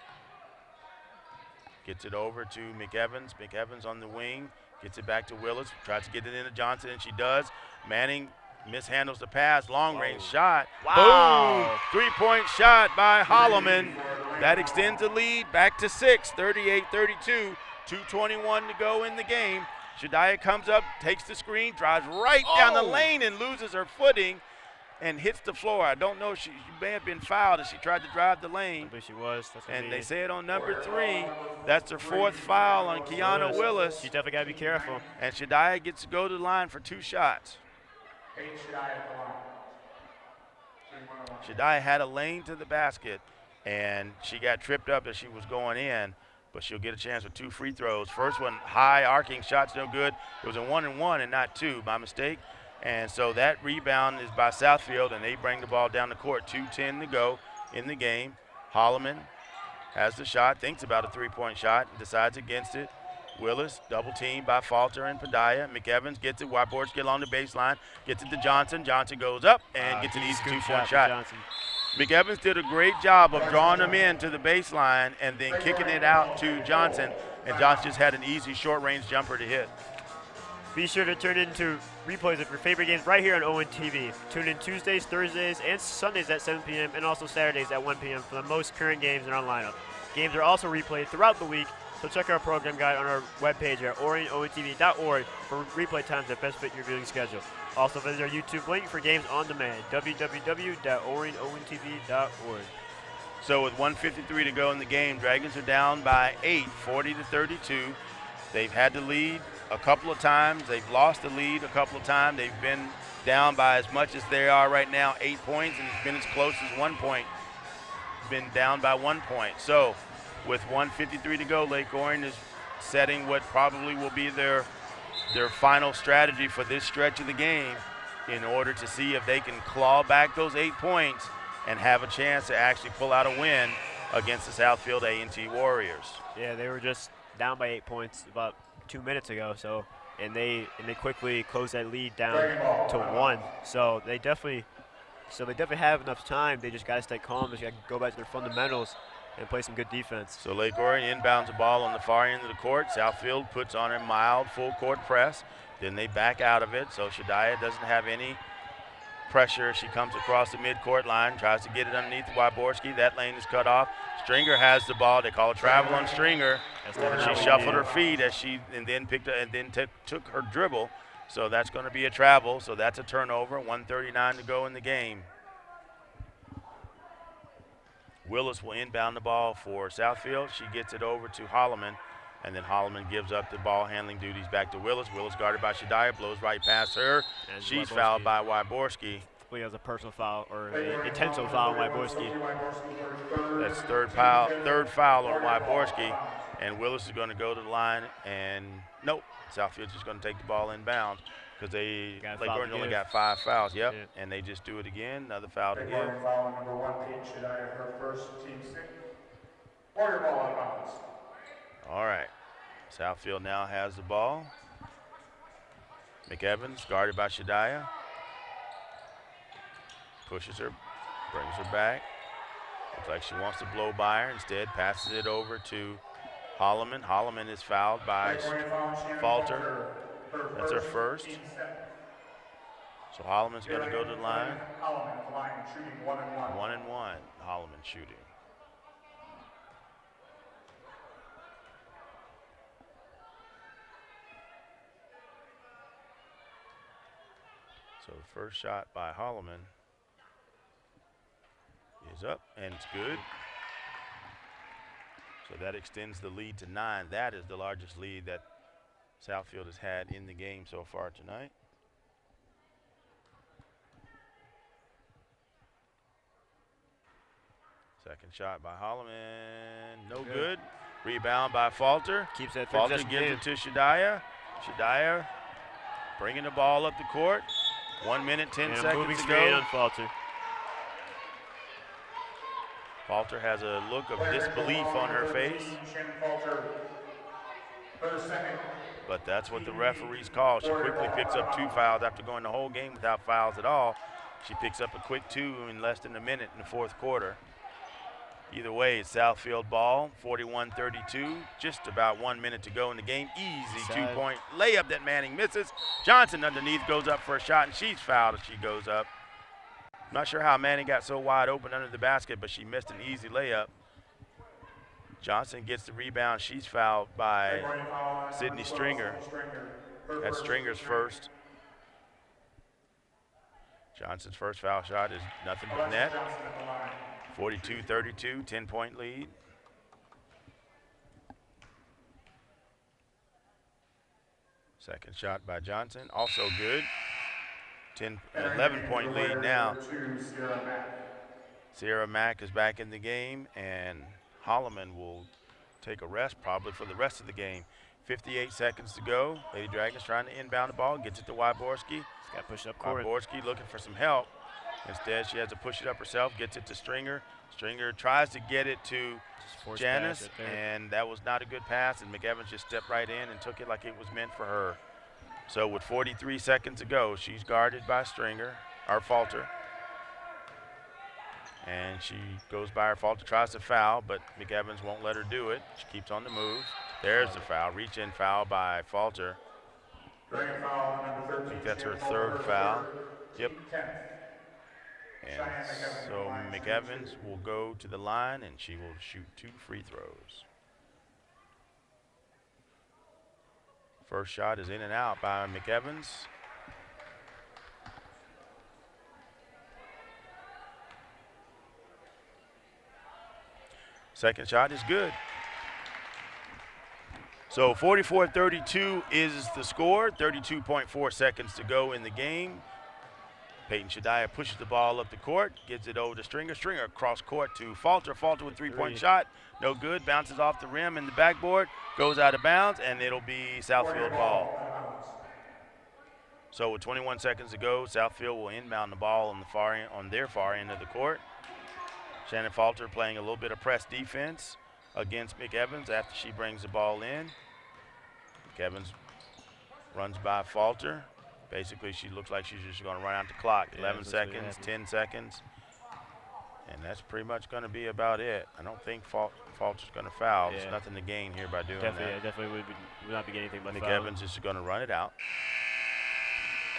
Speaker 2: Gets it over to McEvans. McEvans on the wing, gets it back to Willis, tries to get it into Johnson, and she does. Manning mishandles the pass, long-range shot.
Speaker 3: Wow.
Speaker 2: Boom! 3-point shot by Holloman. That extends the lead back to 6, 38-32. 2:21 to go in the game. Shadiah comes up, takes the screen, drives right down the lane and loses her footing and hits the floor. I don't know, she may have been fouled as she tried to drive the lane.
Speaker 3: I believe she was.
Speaker 2: And they say it on number 3. That's her 4th foul on Kiana Willis.
Speaker 3: She definitely got to be careful.
Speaker 2: And Shadiah gets to go to the line for 2 shots. Shadiah had a lane to the basket, and she got tripped up as she was going in, but she'll get a chance with 2 free throws. First one, high arcing shot's no good. It was a 1-and-1 and not 2, my mistake. And so that rebound is by Southfield, and they bring the ball down the court. 2:10 to go in the game. Holloman has the shot, thinks about a 3-point shot, and decides against it. Willis, double teamed by Falter and Padilla. McEvans gets it. Wyborski along the baseline, gets it to Johnson. Johnson goes up and gets an easy 2-point shot. McEvans did a great job of drawing them in to the baseline and then kicking it out to Johnson. And Johnson just had an easy short-range jumper to hit.
Speaker 3: Be sure to turn into replays of your favorite games right here on ONTV. Tune in Tuesdays, Thursdays, and Sundays at 7 p.m. and also Saturdays at 1 p.m. for the most current games in our lineup. Games are also replayed throughout the week, so check our program guide on our webpage at orionontv.org for replay times that best fit your viewing schedule. Also visit our YouTube link for games on demand, www.orionontv.org.
Speaker 2: So with 1:53 to go in the game, Dragons are down by 8, 40-32. They've had the lead a couple of times. They've lost the lead a couple of times. They've been down by as much as they are right now, 8 points, and it's been as close as 1 point. Been down by 1 point. So with 1:53 to go, Lake Orion is setting what probably will be their final strategy for this stretch of the game in order to see if they can claw back those 8 points and have a chance to actually pull out a win against the Southfield A&T Warriors.
Speaker 3: Yeah, they were just down by 8 points about 2 minutes ago, so and they quickly closed that lead down to 1. So they definitely have enough time. They just got to stay calm. They got to go back to their fundamentals and play some good defense.
Speaker 2: So Lake Orion inbounds the ball on the far end of the court. Southfield puts on a mild full court press. Then they back out of it. So Shadiah doesn't have any pressure. She comes across the midcourt line, tries to get it underneath Wyborski. That lane is cut off. Stringer has the ball. They call a travel on Stringer. She shuffled her feet and then took her dribble. So that's going to be a travel. So that's a turnover. 1:39 to go in the game. Willis will inbound the ball for Southfield. She gets it over to Holloman, and then Holloman gives up the ball handling duties back to Willis. Willis guarded by Shadiah, blows right past her.
Speaker 3: And
Speaker 2: She's
Speaker 3: Wyborski.
Speaker 2: fouled by Wyborski.
Speaker 3: He has a personal foul or an intentional foul on Wyborski.
Speaker 2: That's third foul on Wyborski, and Willis is going to go to the line, and nope, Southfield's just going to take the ball inbound because Lake Orion only got 5 fouls. Yep, yeah. And they just do it again. Another foul to give.
Speaker 1: Foul number 1, Kate Shadiah, her first, team 6. Warrior ball out of bounds.
Speaker 2: All right, Southfield now has the ball. McEvans guarded by Shadiah. Pushes her, brings her back. Looks like she wants to blow by her. Instead, passes it over to Holloman. Holloman is fouled by Falter. That's her first. So Holloman's going to go to the line.
Speaker 1: Holloman at the line, shooting 1-1.
Speaker 2: 1-1, Holloman shooting. So the first shot by Holloman is up, and it's good. So that extends the lead to 9. That is the largest lead that Southfield has had in the game so far tonight. Second shot by Holloman, no good. Rebound by Falter.
Speaker 3: Keeps that
Speaker 2: Falter gives it to Shadiah. Shadiah bringing the ball up the court. 1 minute, 10 seconds
Speaker 3: moving
Speaker 2: to
Speaker 3: straight
Speaker 2: go.
Speaker 3: on Falter.
Speaker 2: Falter has a look of disbelief on her face. But that's what the referees call. She quickly picks up 2 fouls after going the whole game without fouls at all. She picks up a quick 2 in less than a minute in the 4th quarter. Either way, it's Southfield ball, 41-32. Just about 1 minute to go in the game. Easy 2-point layup that Manning misses. Johnson underneath goes up for a shot, and she's fouled as she goes up. Not sure how Manning got so wide open under the basket, but she missed an easy layup. Johnson gets the rebound. She's fouled by Sydney Stringer. That's Stringer's first. Johnson's first foul shot is nothing but net. 42-32, 10-point lead. Second shot by Johnson, also good. 11-point lead now. Sierra Mack is back in the game, and Holloman will take a rest probably for the rest of the game. 58 seconds to go. Lady Dragons trying to inbound the ball, gets it to Wyborski.
Speaker 3: Got pushed up court.
Speaker 2: Wyborski looking for some help. Instead, she has to push it up herself, gets it to Stringer. Stringer tries to get it to Janice, and that was not a good pass, and McEvans just stepped right in and took it like it was meant for her. So with 43 seconds to go, she's guarded by Stringer, or Falter. And she goes by her. Falter tries to foul, but McEvans won't let her do it. She keeps on the move. There's the foul, reach-in foul by Falter. I think that's her 3rd foul. Yep. And so McEvans will go to the line, and she will shoot 2 free throws. First shot is in and out by McEvans. Second shot is good. So 44-32 is the score. 32.4 seconds to go in the game. Peyton Shadiah pushes the ball up the court, gives it over to Stringer. Stringer across court to Falter. Falter with 3-point shot. No good. Bounces off the rim and the backboard. Goes out of bounds, and it'll be Southfield ball. So with 21 seconds to go, Southfield will inbound the ball on their far end of the court. Shannon Falter playing a little bit of press defense against McEvans after she brings the ball in. McEvans runs by Falter. Basically, she looks like she's just going to run out the clock. 11 seconds, 10 seconds. And that's pretty much going to be about it. I don't think Falter's going to foul. There's nothing to gain here by doing that.
Speaker 3: Yeah, definitely would not be getting anything but
Speaker 2: McEvans is going to run it out.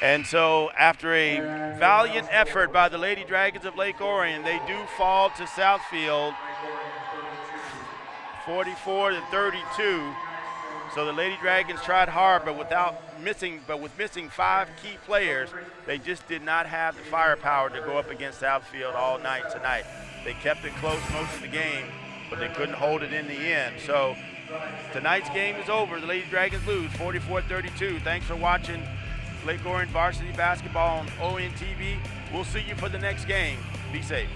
Speaker 2: And so after a valiant effort by the Lady Dragons of Lake Orion, they do fall to Southfield 44-32. So the Lady Dragons tried hard, but with missing 5 key players, they just did not have the firepower to go up against Southfield all night tonight. They kept it close most of the game, but they couldn't hold it in the end. So tonight's game is over. The Lady Dragons lose 44-32. Thanks for watching Lake Orion Varsity Basketball on ON TV. We'll see you for the next game. Be safe.